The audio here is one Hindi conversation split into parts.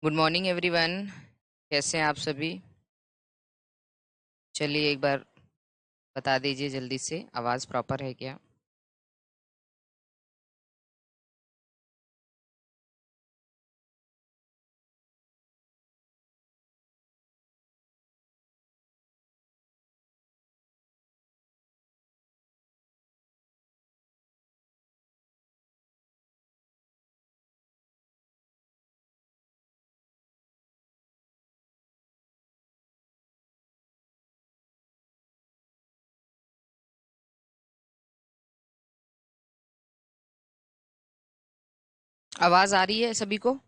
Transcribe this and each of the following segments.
Good morning everyone. कैसे हैं आप सभी? चलिए एक बार बता दीजिए जल्दी से, आवाज़ प्रॉपर है क्या? आवाज़ आ रही है सभी को?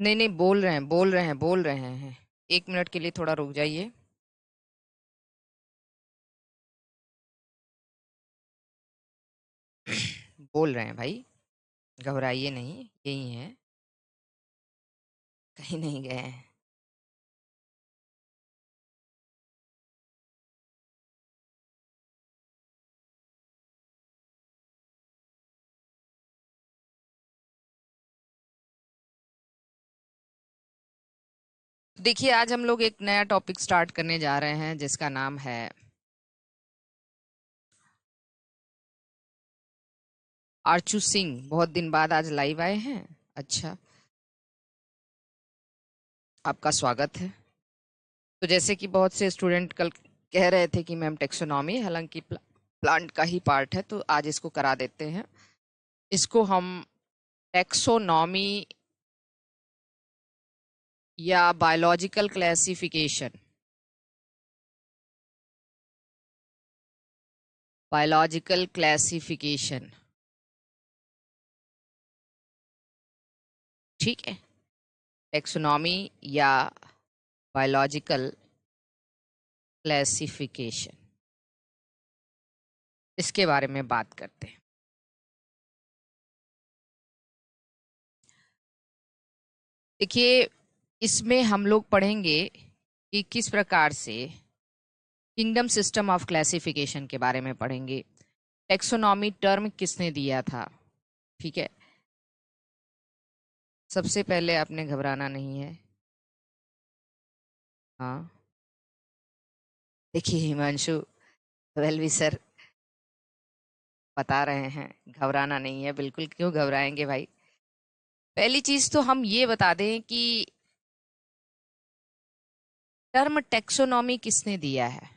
नहीं नहीं, बोल रहे हैं बोल रहे हैं बोल रहे हैं। एक मिनट के लिए थोड़ा रुक जाइए। बोल रहे हैं भाई, घबराइए नहीं, यही हैं, कहीं नहीं गए हैं। देखिए, आज हम लोग एक नया टॉपिक स्टार्ट करने जा रहे हैं जिसका नाम है आरचू सिंह। बहुत दिन बाद आज लाइव आए हैं। अच्छा, आपका स्वागत है। तो जैसे कि बहुत से स्टूडेंट कल कह रहे थे कि मैम टेक्सोनॉमी, हालांकि प्लांट का ही पार्ट है, तो आज इसको करा देते हैं। इसको हम टेक्सोनॉमी या बायोलॉजिकल क्लासिफिकेशन, बायोलॉजिकल क्लासिफिकेशन, ठीक है, टेक्सोनॉमी या बायोलॉजिकल क्लासिफिकेशन, इसके बारे में बात करते हैं। देखिए, इसमें हम लोग पढ़ेंगे कि किस प्रकार से किंगडम सिस्टम ऑफ क्लासिफिकेशन के बारे में पढ़ेंगे। टेक्सोनॉमी टर्म किसने दिया था? ठीक है, सबसे पहले आपने घबराना नहीं है। हाँ, देखिए हिमांशु, वेल भी सर बता रहे हैं, घबराना नहीं है बिल्कुल। क्यों घबराएंगे भाई? पहली चीज तो हम ये बता दें कि टर्म टेक्सोनॉमी किसने दिया है।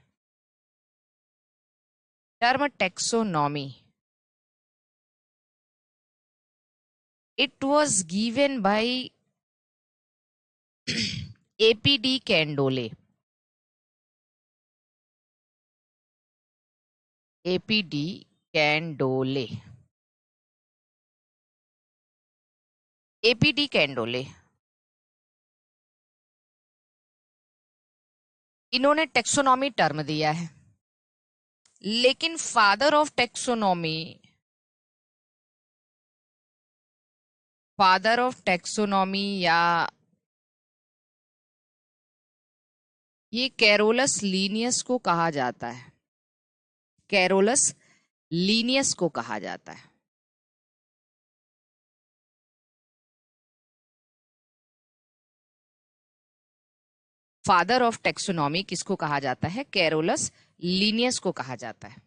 Term taxonomy, it was given by A P de Candolle. A P de Candolle, A P de Candolle, इन्होंने टेक्सोनॉमी टर्म दिया है। लेकिन फादर ऑफ टेक्सोनॉमी या ये कैरोलस लीनियस को कहा जाता है। कैरोलस लीनियस को कहा जाता है। फादर ऑफ टेक्सोनॉमी किसको कहा जाता है? कैरोलस लीनियस को कहा जाता है।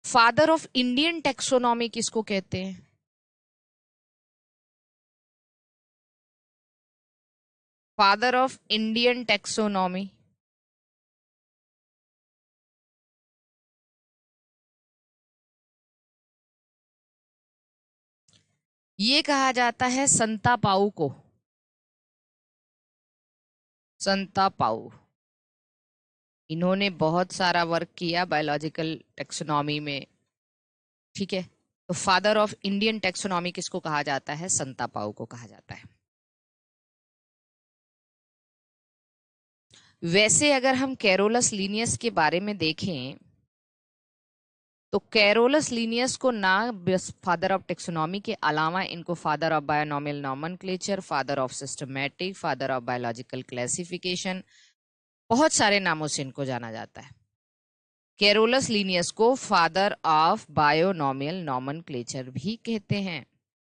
फादर ऑफ इंडियन टेक्सोनॉमी किसको कहते हैं? फादर ऑफ इंडियन टेक्सोनॉमी, ये कहा जाता है संता पाउ को। संता पाउ, इन्होंने बहुत सारा वर्क किया बायोलॉजिकल टेक्सोनॉमी में। ठीक है, तो फादर ऑफ इंडियन टेक्सोनॉमी किसको कहा जाता है? संता पाउ को कहा जाता है। वैसे अगर हम कैरोलस लीनियस के बारे में देखें तो कैरोलस लीनियस को ना बस फादर ऑफ टेक्सोनॉमी के अलावा इनको father of binomial nomenclature, father of systematic, father of biological classification, बहुत सारे नामों से इनको जाना जाता है। कैरोलस लीनियस को फादर ऑफ बायोनॉमियल नॉमेनक्लेचर भी कहते हैं।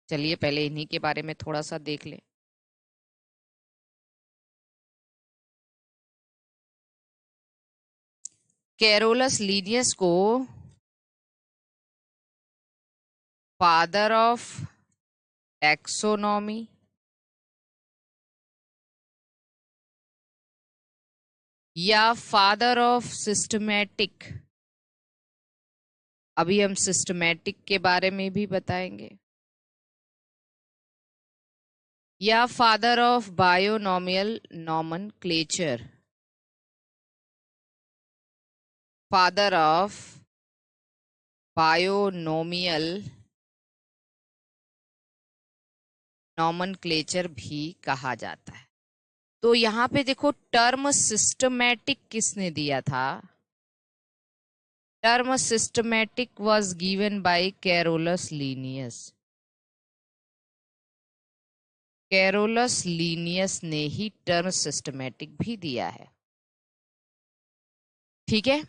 चलिए पहले इन्हीं के बारे में थोड़ा सा देख ले। कैरोलस लीनियस को फादर ऑफ टैक्सोनॉमी या फादर ऑफ सिस्टमैटिक, अभी हम सिस्टमैटिक के बारे में भी बताएंगे, या father of binomial nomenclature, father of binomial nomenclature भी कहा जाता है। तो यहां पे देखो टर्म सिस्टमैटिक किसने दिया था? Term systematic was given bye Carolus Linnaeus. Carolus Linnaeus ने ही टर्म सिस्टमैटिक भी दिया है। ठीक है,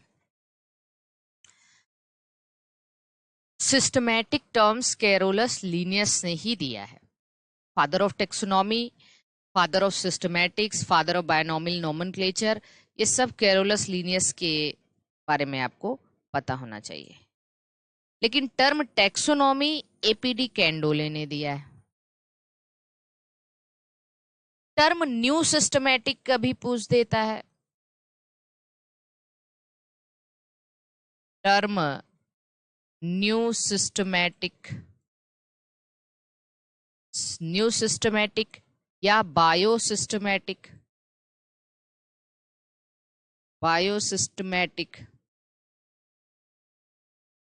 सिस्टमैटिक टर्म्स कैरोलस लीनियस ने ही दिया है। Father of taxonomy, father of systematics, father of binomial nomenclature, ये सब कैरोलस लीनियस के बारे में आपको पता होना चाहिए। लेकिन टर्म टेक्सोनॉमी एपीडी कैंडोले ने दिया है। टर्म न्यू सिस्टमैटिक कभी पूछ देता है। Term new systematic, new systematic या बायोसिस्टमैटिक, बायोसिस्टमैटिक,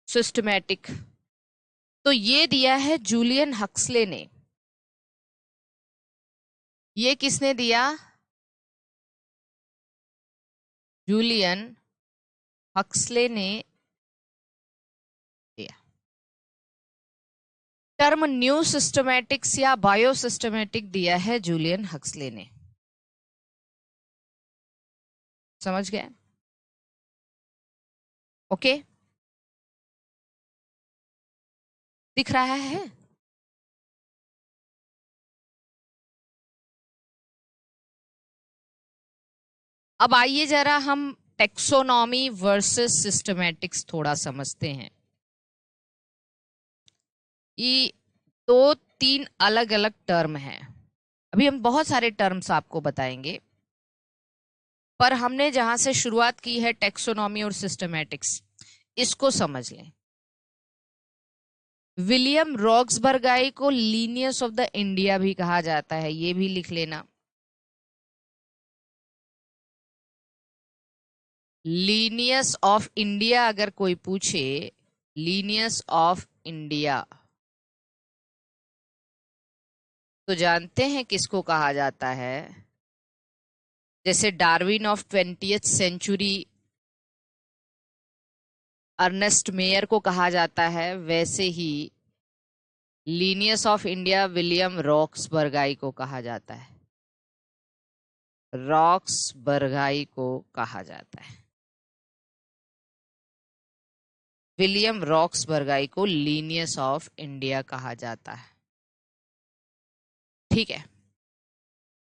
सिस्टमैटिक, तो ये दिया है जूलियन हक्सले ने। ये किसने दिया? जूलियन हक्सले ने दिया। टर्म न्यू सिस्टमैटिक्स या बायोसिस्टमैटिक दिया है जूलियन हक्सले ने। समझ गए? ओके, दिख रहा है? अब आइए जरा हम टेक्सोनॉमी वर्सेस सिस्टमैटिक्स थोड़ा समझते हैं। ये दो तीन अलग अलग टर्म हैं। अभी हम बहुत सारे टर्म्स आपको बताएंगे, पर हमने जहां से शुरुआत की है टेक्सोनॉमी और सिस्टमैटिक्स, इसको समझ लें। विलियम रॉक्सबर्गाई को लीनियस ऑफ द इंडिया भी कहा जाता है, ये भी लिख लेना। लीनियस ऑफ इंडिया अगर कोई पूछे, लीनियस ऑफ इंडिया, तो जानते हैं किसको कहा जाता है? जैसे Darwin of 20th century Ernst Mayr को कहा जाता है, वैसे ही Linnaeus of India William Roxburgh को कहा जाता है। रॉक्सबर्गाई को कहा जाता है, विलियम रॉक्सबर्गाई को लीनियस ऑफ इंडिया कहा जाता है। ठीक है,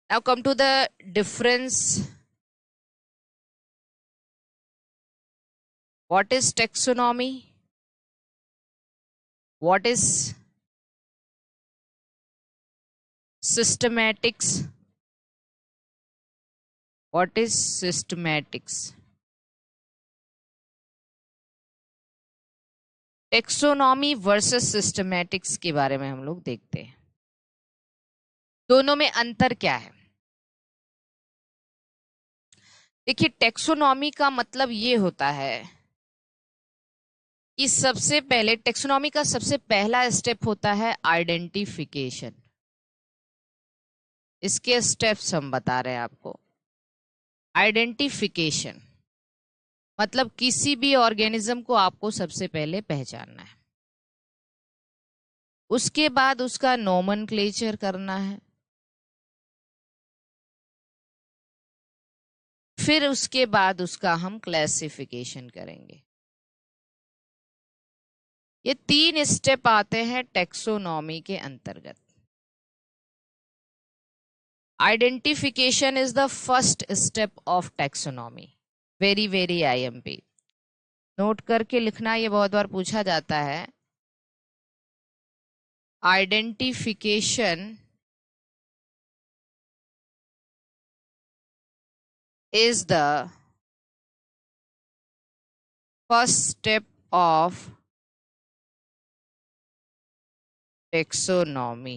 now come to the difference. What is taxonomy? What is systematics? What is systematics? Taxonomy versus systematics के बारे में हम लोग देखते हैं। दोनों में अंतर क्या है? देखिए, टेक्सोनॉमी का मतलब ये होता है कि सबसे पहले टेक्सोनॉमी का सबसे पहला स्टेप होता है आइडेंटिफिकेशन। इसके स्टेप्स हम बता रहे हैं आपको। आइडेंटिफिकेशन मतलब किसी भी ऑर्गेनिज्म को आपको सबसे पहले पहचानना है, उसके बाद उसका नोमेनक्लेचर करना है, फिर उसके बाद उसका हम क्लासिफिकेशन करेंगे। ये 3 स्टेप आते हैं टेक्सोनॉमी के अंतर्गत। Identification is the first step of taxonomy. Very very IMP, note करके लिखना, ये बहुत बार पूछा जाता है। Identification is the first step of taxonomy.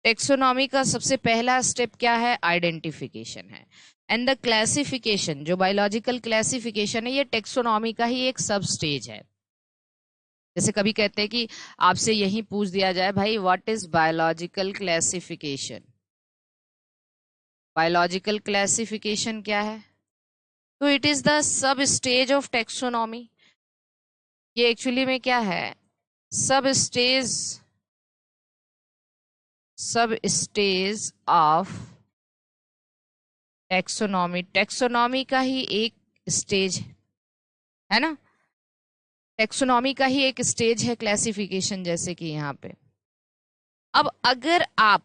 Taxonomy का सबसे पहला स्टेप क्या है? आइडेंटिफिकेशन है। एंड द क्लासिफिकेशन, जो बायोलॉजिकल क्लासिफिकेशन है, ये टेक्सोनॉमी का ही एक सब स्टेज है। जैसे कभी कहते हैं कि आपसे यही पूछ दिया जाए, भाई what is biological classification, biological classification क्या है? तो it is the sub stage of taxonomy. ये एक्चुअली में क्या है? सब स्टेज, सब स्टेज ऑफ टेक्सोनॉमी। टेक्सोनॉमी का ही एक स्टेज है ना, टेक्सोनॉमी का ही एक स्टेज है क्लासिफिकेशन, जैसे कि यहाँ पे। अब अगर आप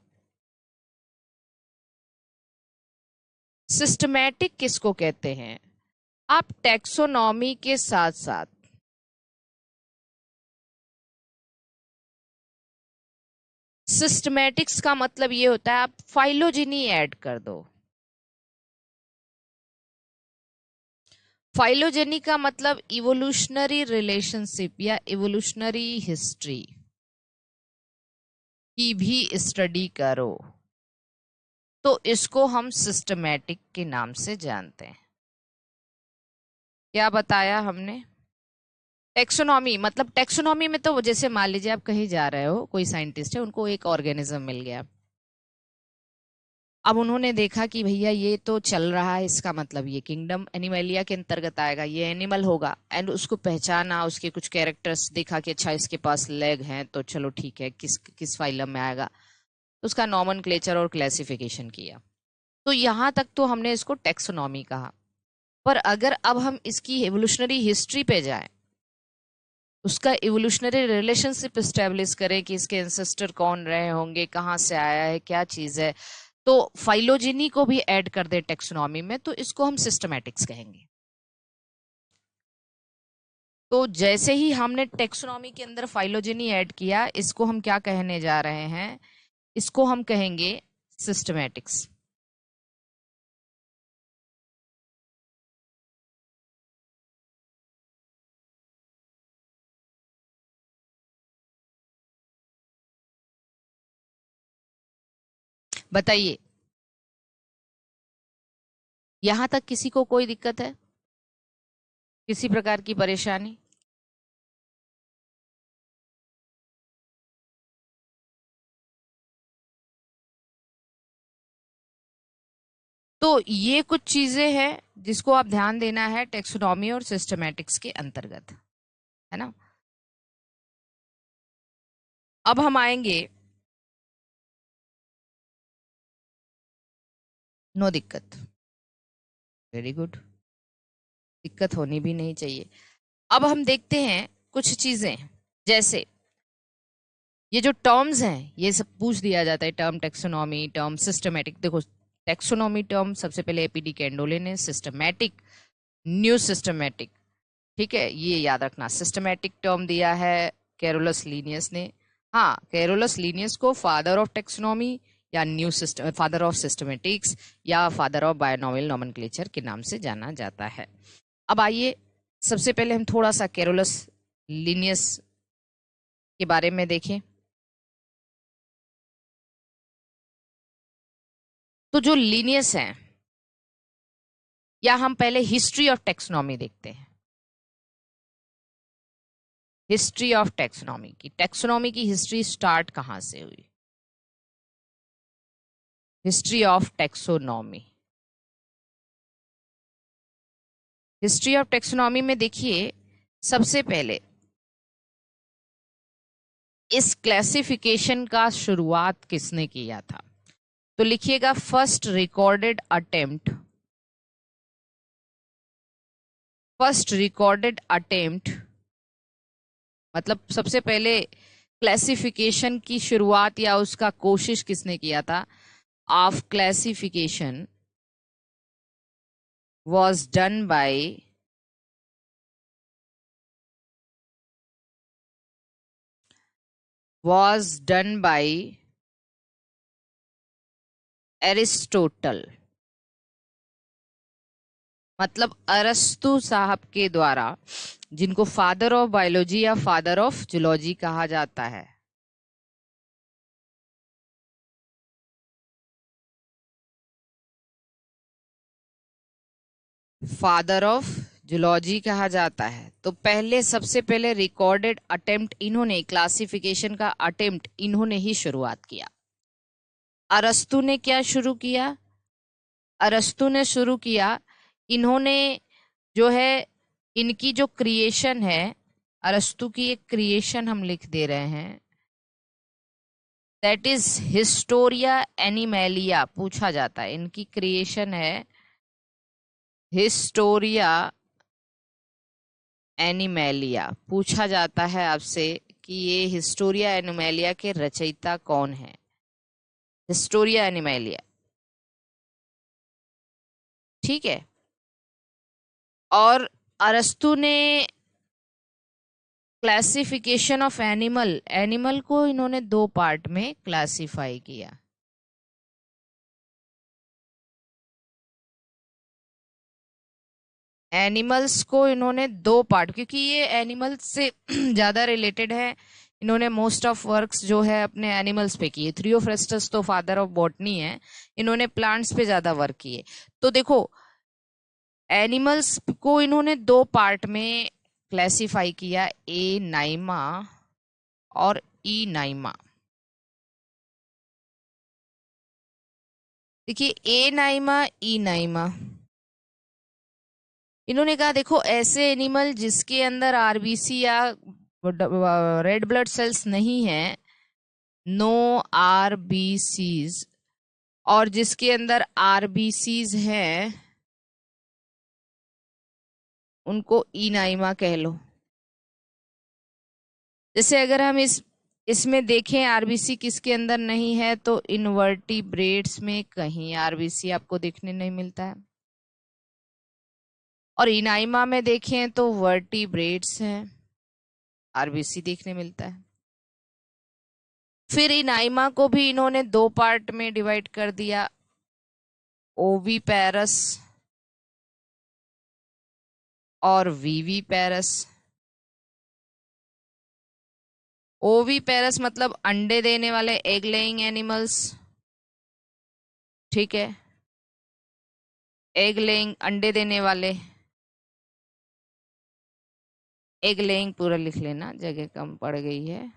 सिस्टमैटिक किसको कहते हैं? आप टेक्सोनॉमी के साथ साथ सिस्टमैटिक्स का मतलब ये होता है आप फाइलोजेनी ऐड कर दो। फाइलोजेनी का मतलब इवोल्यूशनरी रिलेशनशिप या इवोल्यूशनरी हिस्ट्री की भी स्टडी करो, तो इसको हम सिस्टमैटिक के नाम से जानते हैं। क्या बताया हमने? टेक्सोनॉमी मतलब, टेक्सोनॉमी में तो जैसे मान लीजिए आप कहीं जा रहे हो, कोई साइंटिस्ट है, उनको एक ऑर्गेनिज्म मिल गया। अब उन्होंने देखा कि भैया ये तो चल रहा है, इसका मतलब ये किंगडम एनिमलिया के अंतर्गत आएगा, ये एनिमल होगा। एंड उसको पहचाना, उसके कुछ कैरेक्टर्स देखा कि अच्छा इसके पास लेग हैं, तो चलो ठीक है, किस किस फाइलम में आएगा, तो उसका नॉमेनक्लेचर और क्लासिफिकेशन किया। तो यहाँ तक तो हमने इसको टेक्सोनॉमी कहा। पर अगर अब हम इसकी एवोल्यूशनरी हिस्ट्री पे जाएं, उसका इवोल्यूशनरी रिलेशनशिप स्टेब्लिश करें कि इसके एंसेस्टर कौन रहे होंगे, कहाँ से आया है, क्या चीज है, तो फाइलोजेनी को भी ऐड कर दे टेक्सोनॉमी में, तो इसको हम सिस्टमैटिक्स कहेंगे। तो जैसे ही हमने टेक्सोनॉमी के अंदर फाइलोजेनी ऐड किया, इसको हम क्या कहने जा रहे हैं? इसको हम कहेंगे सिस्टमैटिक्स। बताइए, यहां तक किसी को कोई दिक्कत है, किसी प्रकार की परेशानी? तो ये कुछ चीजें हैं जिसको आप ध्यान देना है टेक्सोनॉमी और सिस्टमैटिक्स के अंतर्गत, है ना। अब हम आएंगे, नो दिक्कत, वेरी गुड, दिक्कत होनी भी नहीं चाहिए। अब हम देखते हैं कुछ चीजें, जैसे ये जो टर्म्स हैं, ये सब पूछ दिया जाता है, टर्म टेक्सोनॉमी, टर्म सिस्टमैटिक। देखो, टेक्सोनॉमी टर्म सबसे पहले एपीडी कैंडोले ने, सिस्टमैटिक न्यू सिस्टमैटिक, ठीक है, ये याद रखना। सिस्टमैटिक टर्म दिया है कैरोलस लीनियस ने। हाँ, कैरोलस लीनियस को फादर ऑफ टेक्सोनॉमी या new system, father of systematics या फादर ऑफ बायोनॉमियल नोमेनक्लेचर के नाम से जाना जाता है। अब आइए, सबसे पहले हम थोड़ा सा कैरोलस लीनियस के बारे में देखें। तो जो लीनियस है, या हम पहले हिस्ट्री ऑफ टेक्सोनॉमी देखते हैं। हिस्ट्री ऑफ टेक्सोनॉमी की, टेक्सोनॉमी की हिस्ट्री स्टार्ट कहां से हुई? History of taxonomy. History of taxonomy में देखिए, सबसे पहले इस क्लासिफिकेशन का शुरुआत किसने किया था? तो लिखिएगा फर्स्ट रिकॉर्डेड अटेम्प्ट, मतलब सबसे पहले क्लासिफिकेशन की शुरुआत या उसका कोशिश किसने किया था? Of classification was done by Aristotle, मतलब अरस्तु साहब के द्वारा, जिनको फादर ऑफ बायोलॉजी या फादर ऑफ जूलॉजी कहा जाता है। फादर ऑफ जूलॉजी कहा जाता है। तो पहले, सबसे पहले रिकॉर्डेड अटेम्प्ट इन्होंने, क्लासिफिकेशन का अटेम्प्ट इन्होंने ही शुरुआत किया। अरस्तु ने क्या शुरू किया? अरस्तु ने शुरू किया, इन्होंने जो है, इनकी जो क्रिएशन है, अरस्तु की एक क्रिएशन हम लिख दे रहे हैं, दैट इज हिस्टोरिया एनिमेलिया। पूछा जाता है, इनकी क्रिएशन है हिस्टोरिया एनिमेलिया। पूछा जाता है आपसे कि ये हिस्टोरिया एनिमेलिया के रचयिता कौन है? हिस्टोरिया एनिमेलिया, ठीक है। और अरस्तु ने क्लासिफिकेशन ऑफ एनिमल, एनिमल को इन्होंने दो पार्ट में क्लासिफाई किया। एनिमल्स को इन्होंने दो पार्ट, क्योंकि ये एनिमल्स से ज्यादा रिलेटेड है, इन्होंने मोस्ट ऑफ वर्क्स जो है अपने एनिमल्स पे किए। थ्रियोफ्रेस्टस तो फादर ऑफ बॉटनी है, इन्होंने प्लांट्स पे ज्यादा वर्क किए। तो देखो, एनिमल्स को इन्होंने दो पार्ट में क्लासिफाई किया, ए नाइमा और ई नाइमा। देखिए, ए नाइमा, ई नाइमा, इन्होंने कहा देखो, ऐसे एनिमल जिसके अंदर आरबीसी या रेड ब्लड सेल्स नहीं है, नो आरबीसीज, और जिसके अंदर आरबीसीज हैं उनको इनाइमा कह लो। जैसे अगर हम इसमें देखें, आरबीसी किसके अंदर नहीं है, तो इनवर्टिब्रेट्स में कहीं आरबीसी आपको देखने नहीं मिलता है। और इनाइमा में देखें तो वर्टिब्रेट्स हैं, आरबीसी देखने मिलता है। फिर इनाइमा को भी इन्होंने दो पार्ट में डिवाइड कर दिया, ओवीपेरस और वीवीपेरस। ओवीपेरस मतलब अंडे देने वाले, एग लेइंग एनिमल्स, ठीक है, एग लेइंग, अंडे देने वाले, एग लेइंग पूरा लिख लेना, जगह कम पड़ गई है,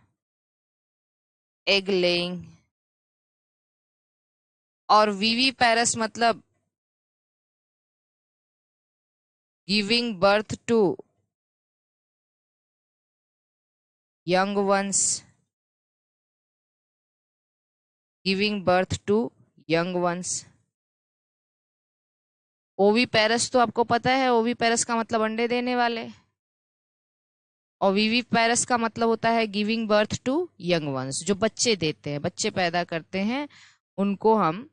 एग लेइंग। और वीवीपेरस मतलब giving birth to young ones, giving birth to young ones. Oviparous तो आपको पता है, ओवीपेरस का मतलब अंडे देने वाले, और विविपेरस का मतलब होता है giving birth to young ones, जो बच्चे देते हैं, बच्चे पैदा करते हैं, उनको हम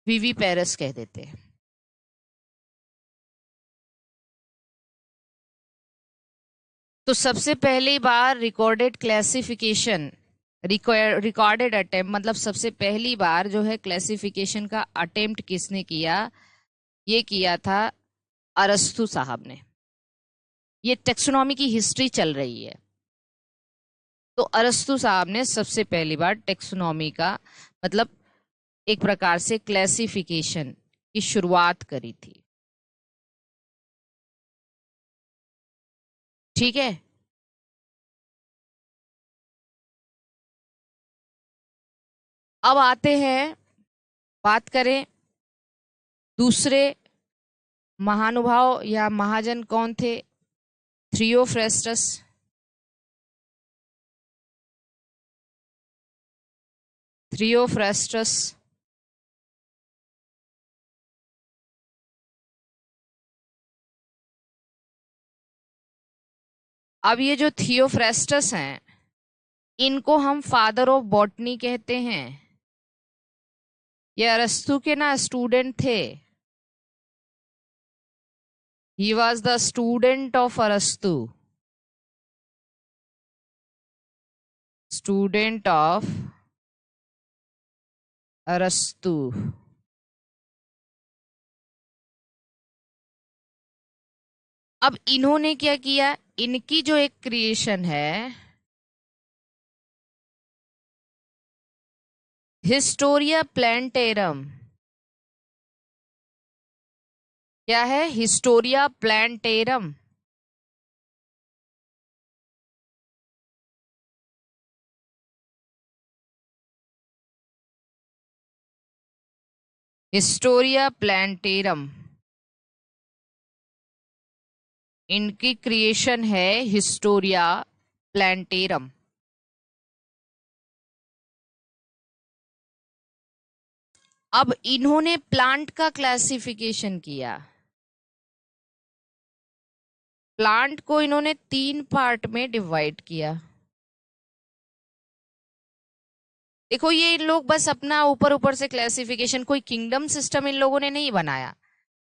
विविपेरस कह देते हैं। तो सबसे पहली बार रिकॉर्डेड क्लासिफिकेशन, रिकॉर्डेड अटेम्प्ट, मतलब सबसे पहली बार जो है क्लासिफिकेशन का अटेम्प्ट किसने किया? ये किया था अरस्तु साहब ने। ये टेक्सोनॉमी की हिस्ट्री चल रही है, तो अरस्तु साहब ने सबसे पहली बार टेक्सोनॉमी का, मतलब एक प्रकार से क्लासिफिकेशन की शुरुआत करी थी, ठीक है। अब आते हैं, बात करें दूसरे महानुभाव या महाजन कौन थे? थियोफ्रेस्टस। थियोफ्रेस्टस। अब ये जो थियोफ्रेस्टस हैं, इनको हम फादर ऑफ बॉटनी कहते हैं। ये अरस्तु के ना स्टूडेंट थे। He was the student of अरस्तु। स्टूडेंट ऑफ अरस्तु। अब इन्होंने क्या किया, इनकी जो एक क्रिएशन है, हिस्टोरिया प्लांटेरम। क्या है? Historia plantarum. हिस्टोरिया प्लांटेरम, इनकी क्रिएशन है हिस्टोरिया प्लांटेरम। अब इन्होंने प्लांट का क्लासिफिकेशन किया। प्लांट को इन्होंने 3 पार्ट में डिवाइड किया। देखो, ये इन लोग बस अपना ऊपर ऊपर से क्लासिफिकेशन, कोई किंगडम सिस्टम इन लोगों ने नहीं बनाया,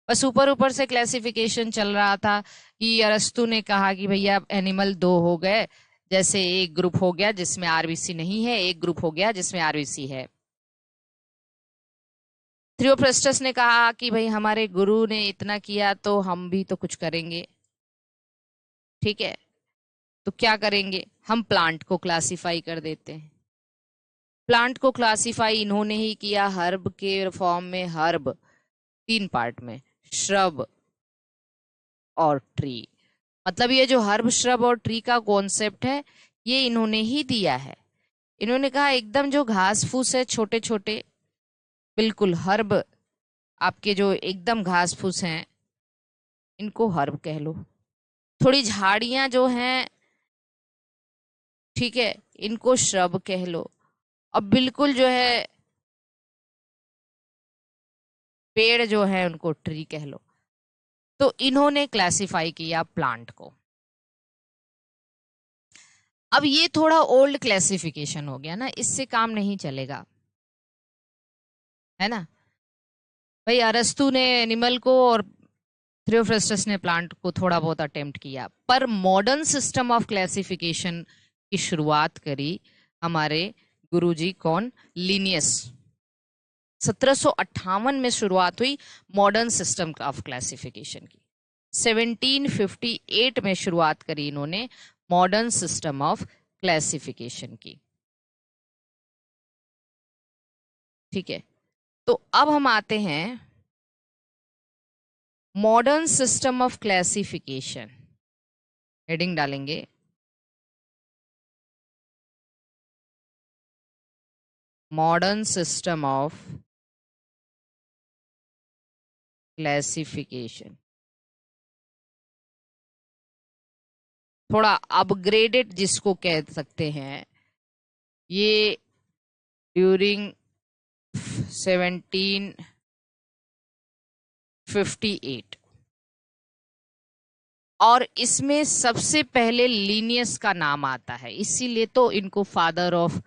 बस ऊपर ऊपर से क्लासिफिकेशन चल रहा था कि अरस्तु ने कहा कि भैया एनिमल 2 हो गए, जैसे एक ग्रुप हो गया जिसमें आरबीसी नहीं है, एक ग्रुप हो गया जिसमें आरबीसी है। थियोफ्रेस्टस ने कहा कि भाई हमारे गुरु ने इतना किया तो हम भी तो कुछ करेंगे। ठीक है, तो क्या करेंगे, हम प्लांट को क्लासिफाई कर देते हैं। प्लांट को क्लासिफाई इन्होंने ही किया हर्ब के फॉर्म में। हर्ब 3 पार्ट में, श्रब और ट्री। मतलब ये जो हर्ब, श्रब और ट्री का कॉन्सेप्ट है, ये इन्होंने ही दिया है। इन्होंने कहा एकदम जो घास फूस है छोटे छोटे, बिल्कुल हर्ब, आपके जो एकदम घास फूस हैं इनको हर्ब कह लो। थोड़ी झाड़ियां जो हैं, ठीक है, इनको श्रब कह लो। अब बिल्कुल जो है पेड़ जो है उनको ट्री कह लो। तो इन्होंने क्लासिफाई किया प्लांट को। अब ये थोड़ा ओल्ड क्लासिफिकेशन हो गया ना, इससे काम नहीं चलेगा, है ना। भाई अरस्तु ने एनिमल को और थियोफ्रेस्टस ने प्लांट को थोड़ा बहुत अटेम्प्ट किया, पर मॉडर्न सिस्टम ऑफ क्लासिफिकेशन की शुरुआत करी हमारे गुरुजी कौन? लिनियस। 1758 में शुरुआत हुई मॉडर्न सिस्टम ऑफ क्लासिफिकेशन की। 1758 में शुरुआत करी इन्होंने मॉडर्न सिस्टम ऑफ क्लासिफिकेशन की। ठीक है, तो अब हम आते हैं modern system of classification. Heading डालेंगे मॉडर्न सिस्टम ऑफ क्लासिफिकेशन। थोड़ा अपग्रेडेड जिसको कह सकते हैं, ये ड्यूरिंग 1758, और इसमें सबसे पहले लीनियस का नाम आता है, इसीलिए तो इनको फादर ऑफ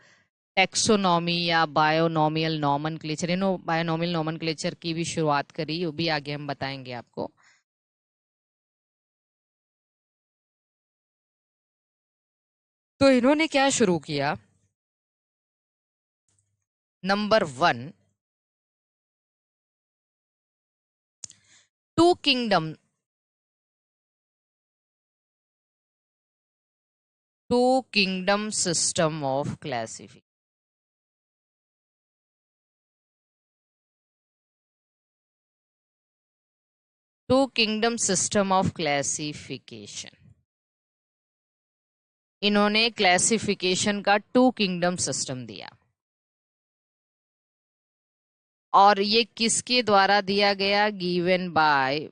टेक्सोनॉमी या बायोनॉमियल नॉमेनक्लेचर, इन्होंने बायोनॉमियल नॉमेनक्लेचर की भी शुरुआत करी, वो भी आगे हम बताएंगे आपको। तो इन्होंने क्या शुरू किया, number 1, two kingdom, two kingdom system of classification. Two kingdom system of classification. इन्होंने क्लासिफिकेशन का 2 किंगडम सिस्टम दिया, और ये किसके द्वारा दिया गया? गिवन बाय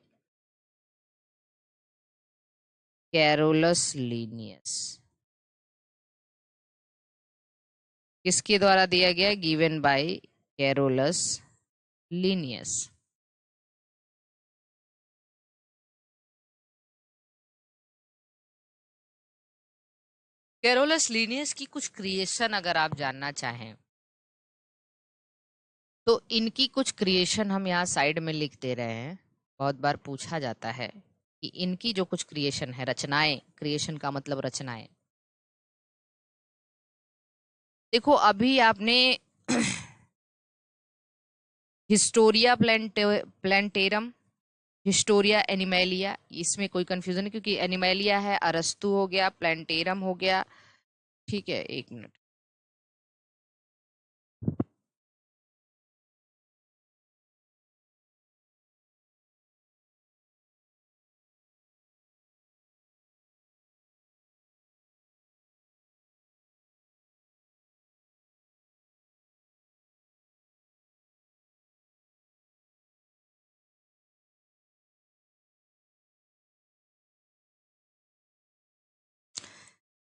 कैरोलस लीनियस किसके द्वारा दिया गया? Given by Carolus Linnaeus. Carolus Linnaeus की कुछ क्रिएशन अगर आप जानना चाहें तो इनकी कुछ क्रिएशन हम यहाँ साइड में लिख दे रहे हैं। बहुत बार पूछा जाता है कि इनकी जो कुछ क्रिएशन है, रचनाएं, क्रिएशन का मतलब रचनाएं। देखो अभी आपने हिस्टोरिया प्लेंटेरम, हिस्टोरिया एनिमेलिया, इसमें कोई कंफ्यूजन नहीं क्योंकि एनिमेलिया है, अरस्तु हो गया, प्लेंटेरम हो गया। ठीक है, एक मिनट।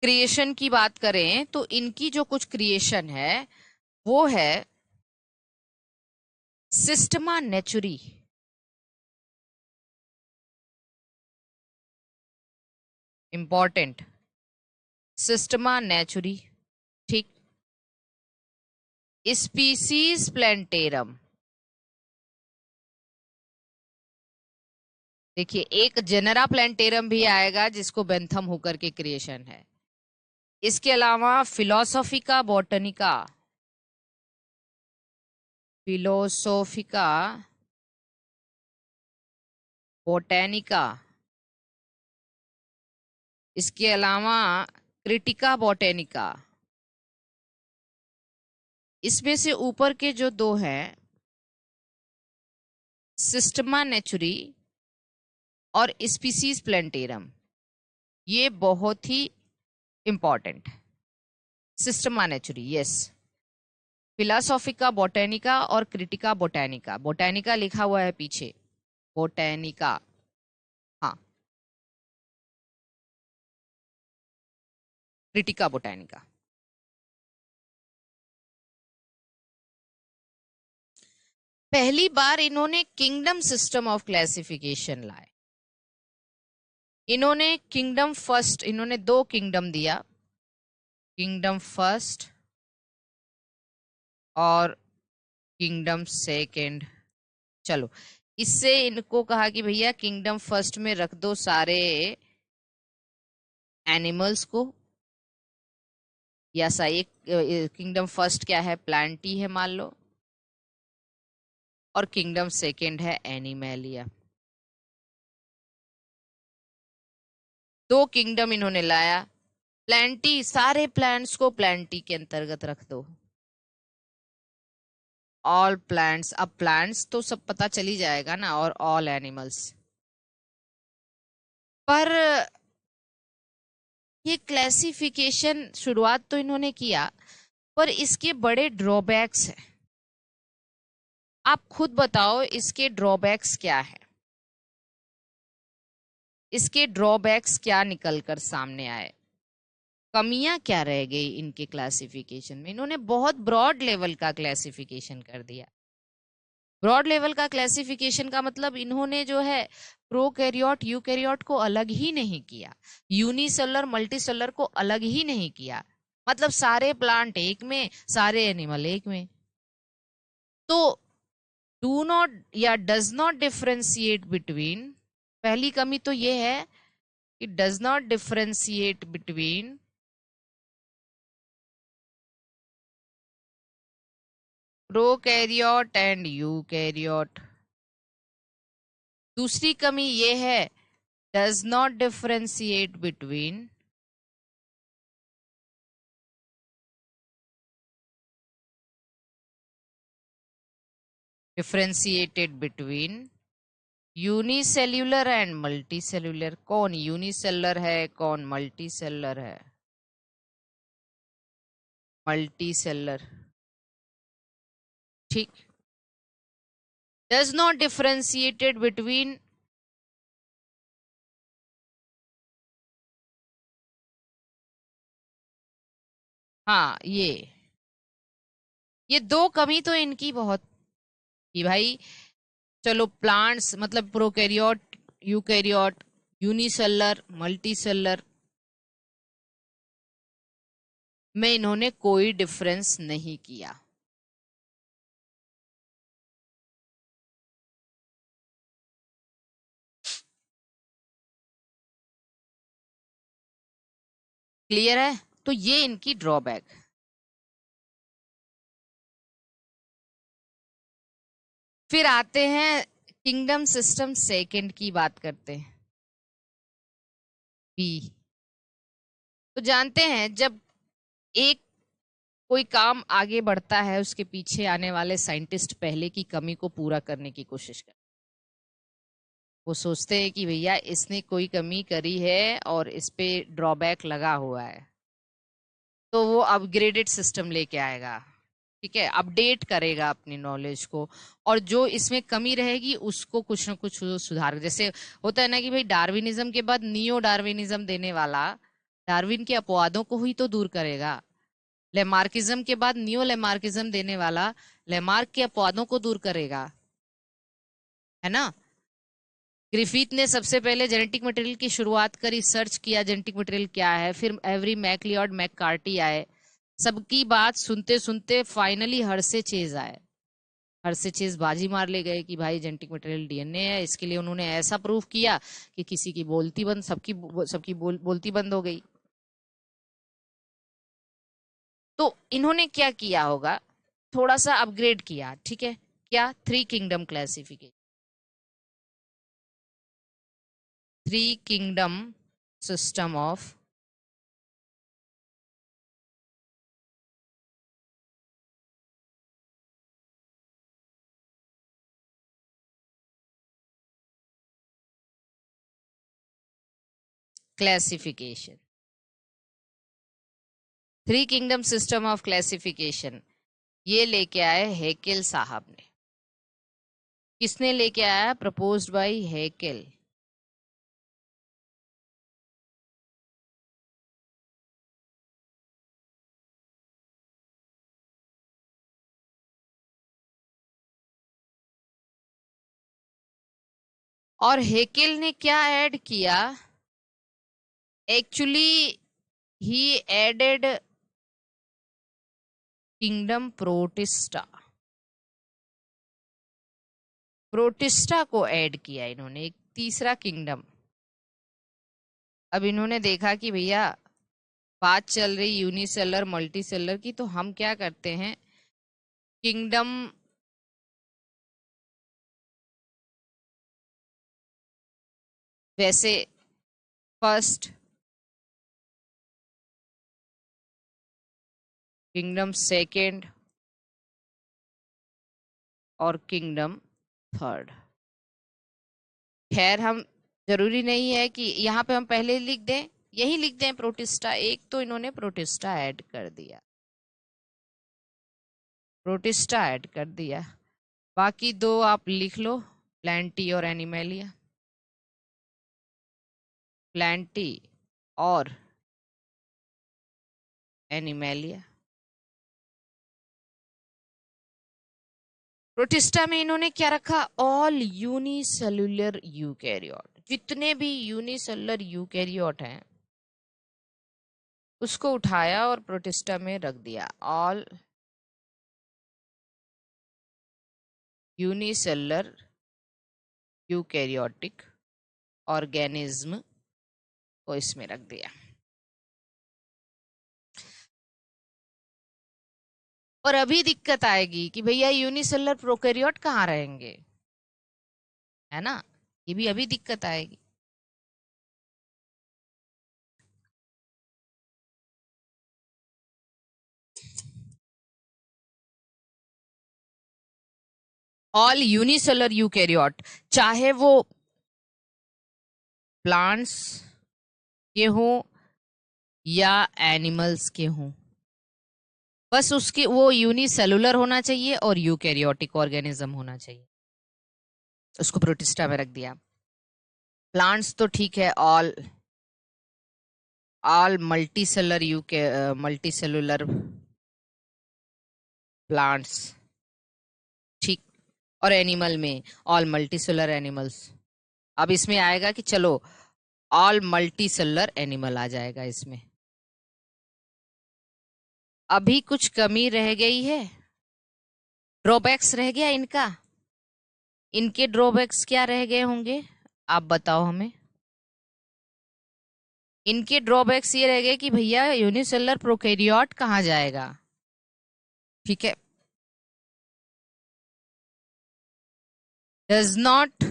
क्रिएशन की बात करें तो इनकी जो कुछ क्रिएशन है वो है सिस्टमा नेचुरी। Important, Systema नेचुरी। ठीक। स्पीसीज प्लेंटेरम। देखिए एक जेनरा प्लेंटेरम भी आएगा जिसको बेंथम हुकर के क्रिएशन है। इसके अलावा फिलोसोफिका बॉटनिका, फिलोसोफिका बोटेनिका, इसके अलावा क्रिटिका बोटेनिका। इसमें से ऊपर के जो दो हैं, सिस्टमा नेचुरी और स्पीसीज प्लेंटेरम, ये बहुत ही इंपॉर्टेंट। सिस्टमा नेचुरी यस, फिलोसोफिका बोटेनिका और क्रिटिका बोटेनिका। बोटेनिका लिखा हुआ है पीछे, बोटेनिका। हाँ, क्रिटिका बोटेनिका। पहली बार इन्होंने किंगडम सिस्टम ऑफ क्लासिफिकेशन लाए। इन्होंने किंगडम फर्स्ट, इन्होंने दो किंगडम दिया, किंगडम फर्स्ट और किंगडम सेकेंड। चलो, इससे इनको कहा कि भैया किंगडम फर्स्ट में रख दो सारे एनिमल्स को, या सा एक किंगडम फर्स्ट क्या है, प्लांटी है मान लो, और किंगडम सेकेंड है एनिमेलिया। दो किंगडम इन्होंने लाया। प्लांटी, सारे प्लांट्स को प्लांटी के अंतर्गत रख दो, ऑल प्लांट्स। अब प्लांट्स तो सब पता चली जाएगा ना, और ऑल एनिमल्स। पर ये क्लासिफिकेशन शुरुआत तो इन्होंने किया, पर इसके बड़े ड्रॉबैक्स हैं। आप खुद बताओ इसके ड्रॉबैक्स क्या है, इसके ड्रॉबैक्स क्या निकल कर सामने आए, कमियां क्या रह गई इनके क्लासिफिकेशन में। इन्होंने बहुत ब्रॉड लेवल का क्लासिफिकेशन कर दिया। ब्रॉड लेवल का क्लासिफिकेशन का मतलब इन्होंने जो है प्रोकैरियोट यूकैरियोट को अलग ही नहीं किया, यूनिसेलुलर मल्टीसेलुलर को अलग ही नहीं किया। मतलब सारे प्लांट एक में, सारे एनिमल एक में। तो डू नॉट या डज नॉट डिफरेंशिएट बिटवीन, पहली कमी तो ये है कि does not differentiate between prokaryote and eukaryote. दूसरी कमी ये है, does not differentiate between differentiated between unicellular and multicellular. कौन यूनिसेलुलर है, कौन मल्टीसेलुलर है? मल्टीसेलुलर। ठीक। डज नॉट डिफरेंशिएटेड बिटवीन हाँ, ये दो कमी तो इनकी बहुत कि भाई, चलो प्लांट्स मतलब प्रोकैरियोट, यूकैरियोट, यूनिसेलर, मल्टीसेलर में इन्होंने कोई डिफरेंस नहीं किया। क्लियर है? तो ये इनकी ड्रॉबैक। फिर आते हैं किंगडम सिस्टम सेकंड की बात करते हैं, बी। तो जानते हैं जब एक कोई काम आगे बढ़ता है, उसके पीछे आने वाले साइंटिस्ट पहले की कमी को पूरा करने की कोशिश करते हैं। वो सोचते हैं कि भैया इसने कोई कमी करी है और इस पे ड्रॉबैक लगा हुआ है, तो वो अपग्रेडेड सिस्टम लेके आएगा, ठीक है, अपडेट करेगा अपनी नॉलेज को, और जो इसमें कमी रहेगी उसको कुछ ना कुछ सुधार। जैसे होता है ना कि भाई डार्विनिज्म के बाद नियो डार्विनिज्म देने वाला डार्विन के अपवादों को ही तो दूर करेगा। लेमार्किज्म के बाद नियो लेमार्किज्म देने वाला लेमार्क के अपवादों को दूर करेगा, है ना। ग्रिफिथ ने सबसे पहले जेनेटिक मटेरियल की शुरुआत करी, सर्च किया जेनेटिक मटेरियल क्या है, फिर एवरी मैकलियॉड मैककार्टी आए, सबकी बात सुनते सुनते फाइनली हर्षे चेज आए। हर्षे चेज बाजी मार ले गए कि भाई जेनेटिक मटेरियल डीएनए है। इसके लिए उन्होंने ऐसा प्रूफ किया कि किसी की बोलती बंद, सबकी बोलती बंद हो गई। तो इन्होंने क्या किया होगा, थोड़ा सा अपग्रेड किया, ठीक है। क्या? Three kingdom classification, three kingdom system of classification, three kingdom system of classification ये लेके आए हेकेल साहब ने। किसने लेके आया? Proposed by Haeckel. और हेकेल ने क्या ऐड किया? Actually he added kingdom Protista, Protista को ऐड किया इन्होंने, एक तीसरा किंगडम। अब इन्होंने देखा कि भैया बात चल रही यूनिसेलर मल्टीसेलर की, तो हम क्या करते हैं, किंगडम वैसे फर्स्ट, किंगडम सेकंड और किंगडम थर्ड। खैर हम, जरूरी नहीं है कि यहाँ पे हम पहले लिख दें, यही लिख दें प्रोटिस्टा। एक तो इन्होंने प्रोटिस्टा ऐड कर दिया, प्रोटिस्टा ऐड कर दिया, बाकी दो आप लिख लो, प्लांटी और एनिमेलिया। प्लांटी और एनिमेलिया। प्रोटिस्टा में इन्होंने क्या रखा? ऑल यूनिसेलुलर यूकैरियोट, जितने भी यूनिसेलुलर यूकैरियोट हैं उसको उठाया और प्रोटिस्टा में रख दिया। ऑल यूनिसेलुलर यूकैरियोटिक ऑर्गेनिज्म को इसमें रख दिया। और अभी दिक्कत आएगी कि भैया यूनिसेलुलर प्रोकैरियोट कहाँ रहेंगे, है ना। ये भी अभी दिक्कत आएगी। ऑल यूनिसेलुलर यूकैरियोट, चाहे वो प्लांट्स के हों या एनिमल्स के हों, बस उसके वो यूनिसेलुलर होना चाहिए और यूकैरियोटिक ऑर्गेनिज्म होना चाहिए। उसको प्रोटिस्टा में रख दिया। प्लांट्स तो ठीक है, ऑल ऑल मल्टीसेलुलर प्लांट्स, ठीक। और एनिमल में ऑल मल्टीसेलुलर एनिमल्स। अब इसमें आएगा कि चलो ऑल मल्टीसेलुलर एनिमल आ जाएगा इसमें। अभी कुछ कमी रह गई है, ड्रॉबैक्स रह गया इनका। इनके ड्रॉबैक्स क्या रह गए होंगे, आप बताओ हमें। इनके ड्रॉबैक्स ये रह गए कि भैया यूनिसेलुलर प्रोकैरियोट कहाँ जाएगा, ठीक है। Does not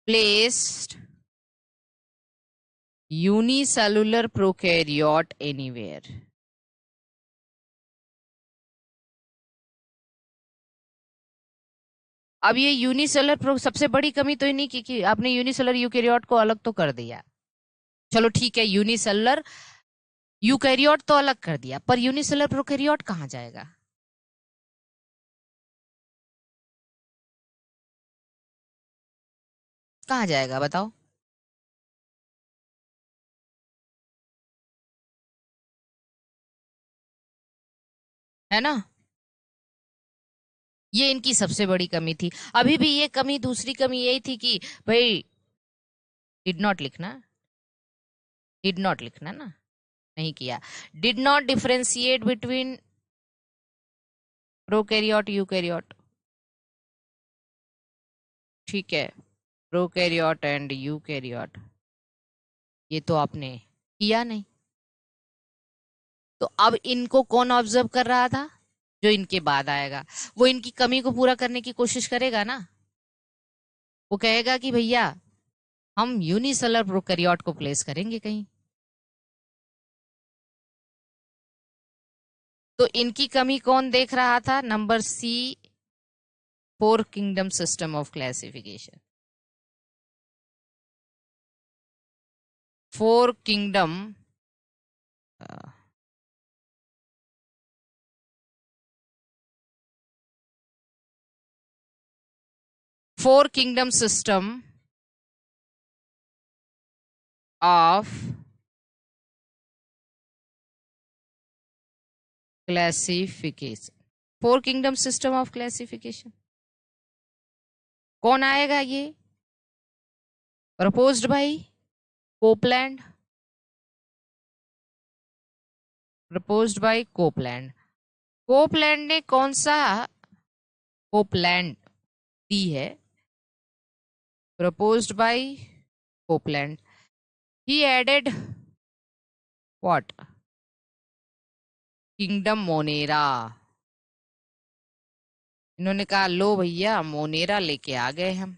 placed unicellular prokaryote anywhere. अब ये यूनिसेलर सबसे बड़ी कमी तो नहीं कि आपने यूनिसेलर यूकैरियोट को अलग तो कर दिया, चलो ठीक है, यूनिसेलर यूकैरियोट तो अलग कर दिया, पर यूनिसेलर प्रोकैरियोट कहाँ जाएगा। कहाँ जाएगा बताओ, है ना। ये इनकी सबसे बड़ी कमी थी। अभी भी ये कमी, दूसरी कमी यही थी कि भाई डिड नॉट लिखना, डिड नॉट लिखना ना, नहीं किया। Did not differentiate between prokaryote eukaryote, ठीक है, प्रोकैरियोट एंड यूकैरियोट, ये तो आपने किया नहीं। तो अब इनको कौन ऑब्जर्व कर रहा था, जो इनके बाद आएगा, वो इनकी कमी को पूरा करने की कोशिश करेगा ना। वो कहेगा कि भैया हम यूनिसेलर प्रोकैरियोट को प्लेस करेंगे कहीं। तो इनकी कमी कौन देख रहा था, number C, four kingdom system of classification. Four kingdom, four kingdom system of classification, four kingdom system of classification कौन आएगा, ये proposed by Copeland, proposed by Copeland. Copeland ने कौन सा, कोपलैंड दी है, proposed by Copeland. He added what, kingdom Monera. इन्होंने कहा लो भैया मोनेरा लेके आ गए हम,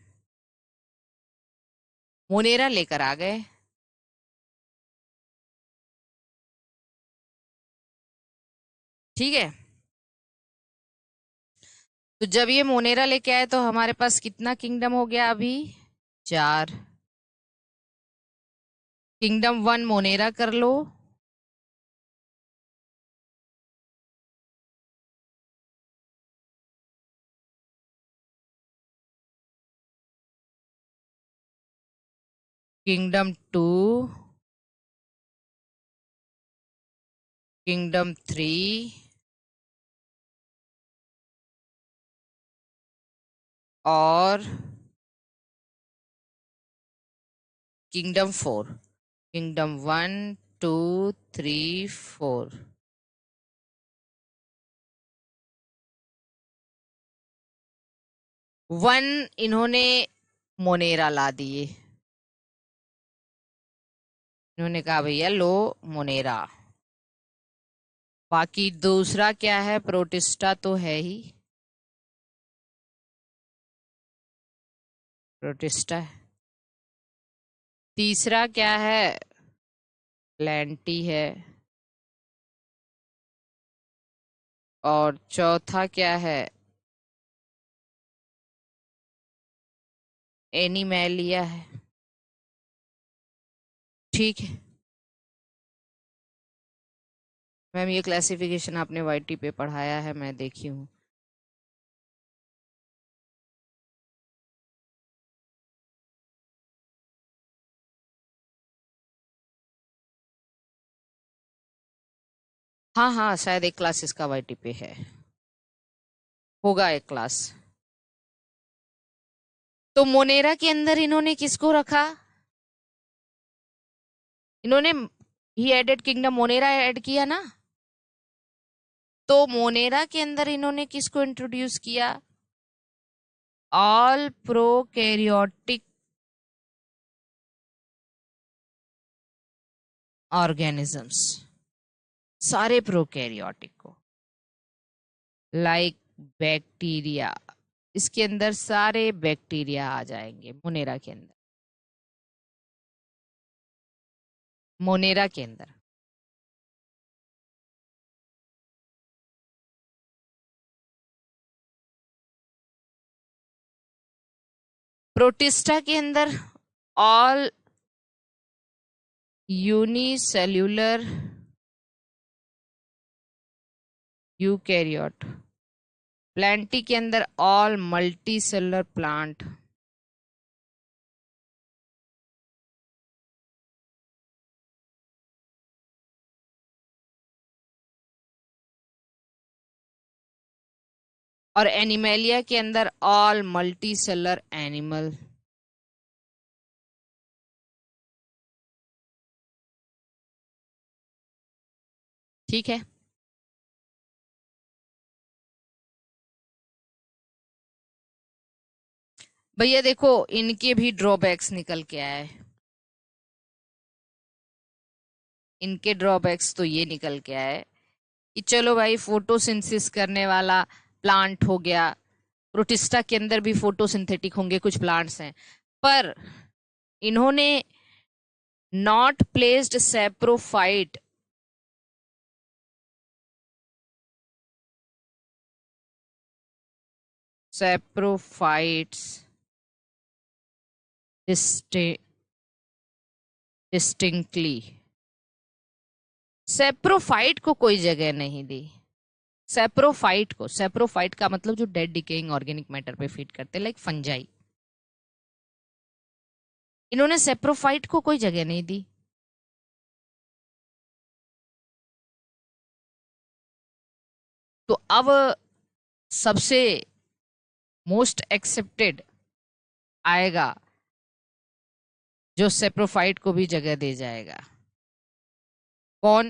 मोनेरा लेकर आ गए, ठीक है। तो जब ये मोनेरा लेके आए तो हमारे पास कितना किंगडम हो गया अभी, चार। किंगडम वन मोनेरा कर लो, किंगडम टू, किंगडम थ्री, और kingdom four. Kingdom one, two, three, four. One इन्होंने मोनेरा ला दिए, इन्होंने कहा भैया लो मोनेरा। बाकी दूसरा क्या है, प्रोटिस्टा तो है ही, प्रोटिस्टा है। तीसरा क्या है, प्लेंटी है। और चौथा क्या है, एनिमेलिया है, ठीक है। मैम ये क्लासिफिकेशन आपने वाईटी पे पढ़ाया है, मैं देखी हूँ। हाँ हाँ, शायद एक क्लास इसका वाईटी पे है, होगा एक क्लास। तो मोनेरा के अंदर इन्होंने किसको रखा? इन्होंने ही एडेड किंगडम मोनेरा ऐड किया ना। तो मोनेरा के अंदर इन्होंने किसको इंट्रोड्यूस किया? ऑल प्रोकैरियोटिक ऑर्गेनिजम्स, सारे प्रोकैरियोटिक को, लाइक बैक्टीरिया, इसके अंदर सारे बैक्टीरिया आ जाएंगे मोनेरा के अंदर, मोनेरा के अंदर। प्रोटिस्टा के अंदर ऑल यूनिसेल्यूलर यूकैरियोट, प्लांटी के अंदर ऑल मल्टी सेलुलर प्लांट, और एनिमेलिया के अंदर ऑल मल्टी सेलुलर एनिमल। ठीक है। भैया देखो, इनके भी ड्रॉबैक्स निकल के आए। इनके ड्रॉबैक्स तो ये निकल के आए कि चलो भाई, फोटोसिंथेसिस करने वाला प्लांट हो गया, प्रोटिस्टा के अंदर भी फोटोसिंथेटिक होंगे कुछ प्लांट्स हैं, पर इन्होंने not placed saprophyte saprophytes distinctly, saprophyte को कोई जगह नहीं दी। सैप्रोफाइट को, सैप्रोफाइट का मतलब जो डेड डिकेइंग ऑर्गेनिक मैटर पे फीड करते, लाइक फंजाई, इन्होंने सैप्रोफाइट को कोई जगह नहीं दी। तो अब सबसे मोस्ट एक्सेप्टेड आएगा जो सेप्रोफाइट को भी जगह दे जाएगा। कौन?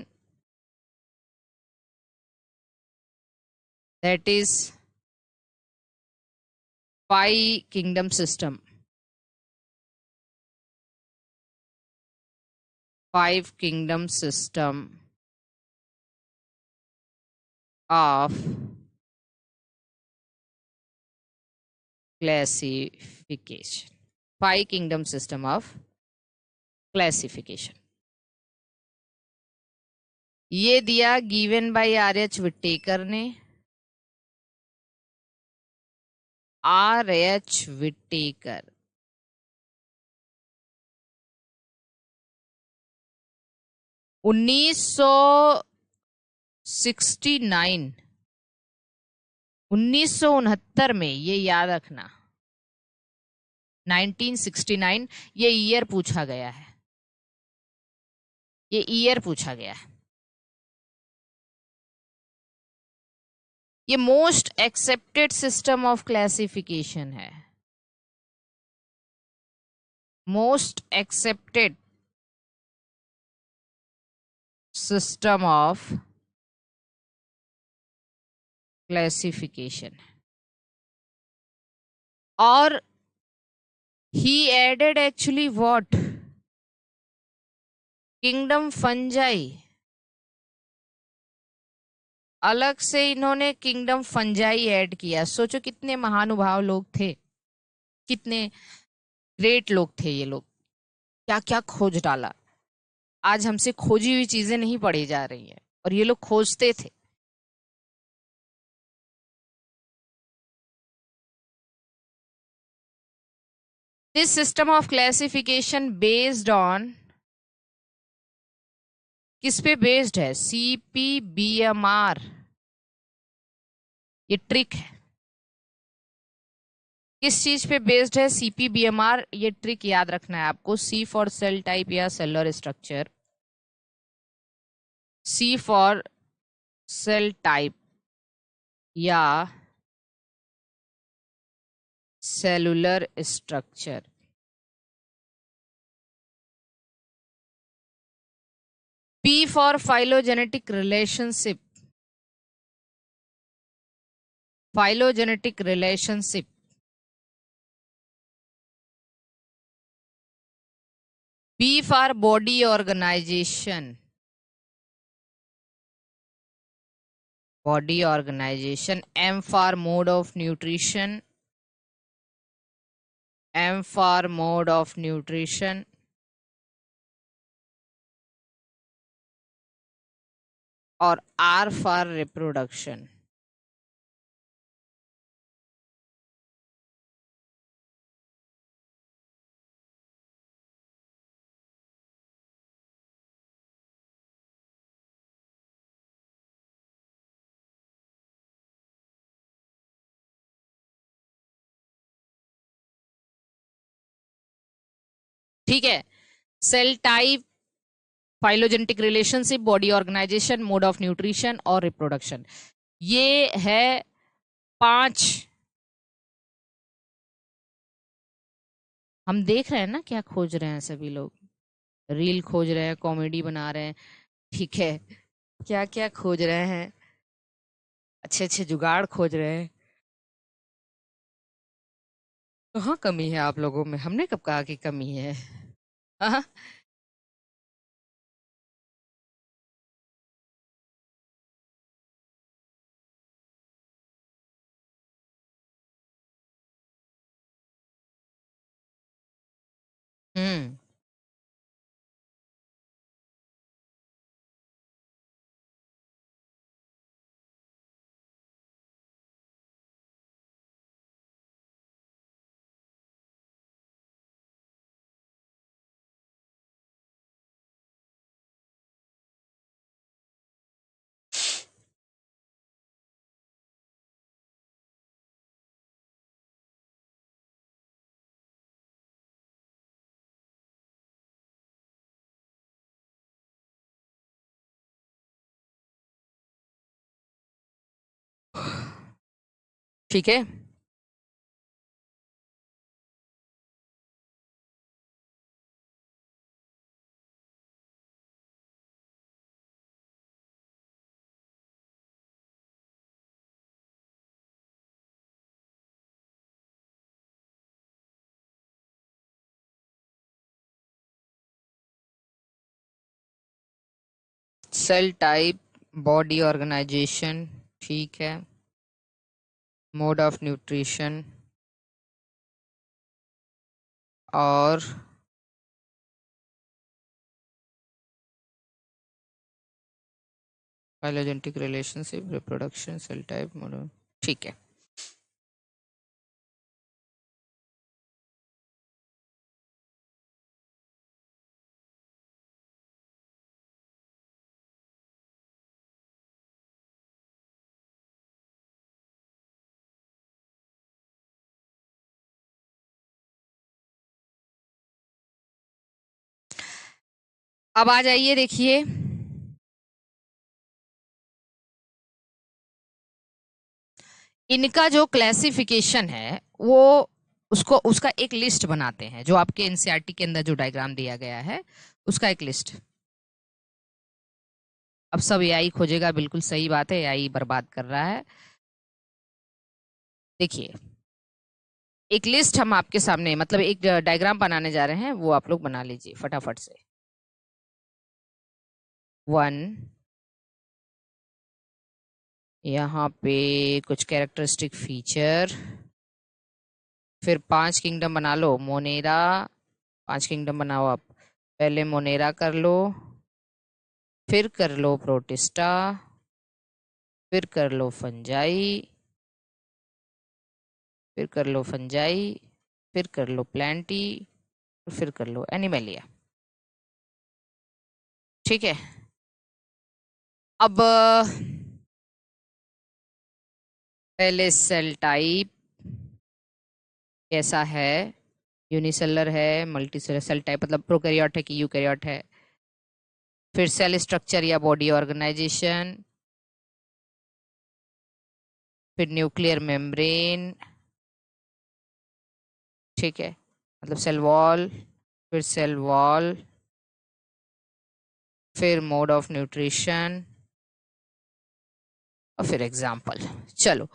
That is pi kingdom system, 5 kingdom system of classification, 5 kingdom system of classification. ये दिया गिवन बाय R.H. विट्टेकर ने, R.H. विट्टेकर। उन्नीस सौ उनहत्तर में, ये याद रखना, 1969 ये ईयर पूछा गया है, ये ईयर पूछा गया है। ये most accepted system of classification है, most accepted system of classification. और he added actually what? Kingdom fungi, अलग से इन्होंने किंगडम फंजाई ऐड किया। सोचो कितने महानुभाव लोग थे, कितने ग्रेट लोग थे ये लोग, क्या क्या खोज डाला। आज हमसे खोजी हुई चीजें नहीं पढ़ी जा रही हैं, और ये लोग खोजते थे। This system of classification based on, किस पे बेस्ड है? CPBMR। ये ट्रिक है, किस चीज पे बेस्ड है? CPBMR। ये ट्रिक याद रखना है आपको, C फॉर सेल टाइप या cellular structure, C for cell type या cellular structure. P for phylogenetic relationship. Phylogenetic relationship. B for body organization. Body organization. M for mode of nutrition. M for mode of nutrition. और R for reproduction. ठीक है, cell type, phylogenetic relationship, body organisation, mode of nutrition और रिप्रोडक्शन, ये है 5। हम देख रहे हैं ना क्या खोज रहे हैं सभी लोग, रील खोज रहे हैं, कॉमेडी बना रहे हैं, ठीक है, क्या क्या खोज रहे हैं, अच्छे अच्छे जुगाड़ खोज रहे हैं। कहाँ कमी है आप लोगों में? हमने कब कहा कि कमी है? हाँ। हम्म। ठीक है, सेल टाइप, बॉडी ऑर्गेनाइजेशन, ठीक है, मोड ऑफ न्यूट्रिशन और phylogenetic relationship, reproduction, cell type, mode, ठीक है। अब आ जाइए, देखिए इनका जो क्लासिफिकेशन है वो, उसको उसका एक लिस्ट बनाते हैं, जो आपके एनसीईआरटी के अंदर जो डायग्राम दिया गया है उसका एक लिस्ट। अब सब एआई खोजेगा, बिल्कुल सही बात है, एआई बर्बाद कर रहा है। देखिए, एक लिस्ट हम आपके सामने, मतलब एक डायग्राम बनाने जा रहे हैं, वो आप लोग बना लीजिए फटाफट से। 1, यहाँ पे कुछ कैरेक्टरिस्टिक फीचर, फिर 5 किंगडम बना लो, मोनेरा, 5 किंगडम बनाओ आप। पहले मोनेरा कर लो, फिर कर लो प्रोटिस्टा, फिर कर लो फंजाई, फिर कर लो फंजाई, फिर कर लो प्लांटी, फिर कर लो एनिमेलिया। ठीक है, अब पहले सेल टाइप कैसा है, यूनिसेलर है, मल्टीसेलर, सेल टाइप मतलब प्रोकैरियोट है कि यूकैरियोट है। फिर सेल स्ट्रक्चर या बॉडी ऑर्गेनाइजेशन, फिर न्यूक्लियर मेम्ब्रेन, ठीक है, मतलब सेल वॉल, फिर सेल वॉल, फिर मोड ऑफ न्यूट्रिशन, और फिर एग्जाम्पल। चलो,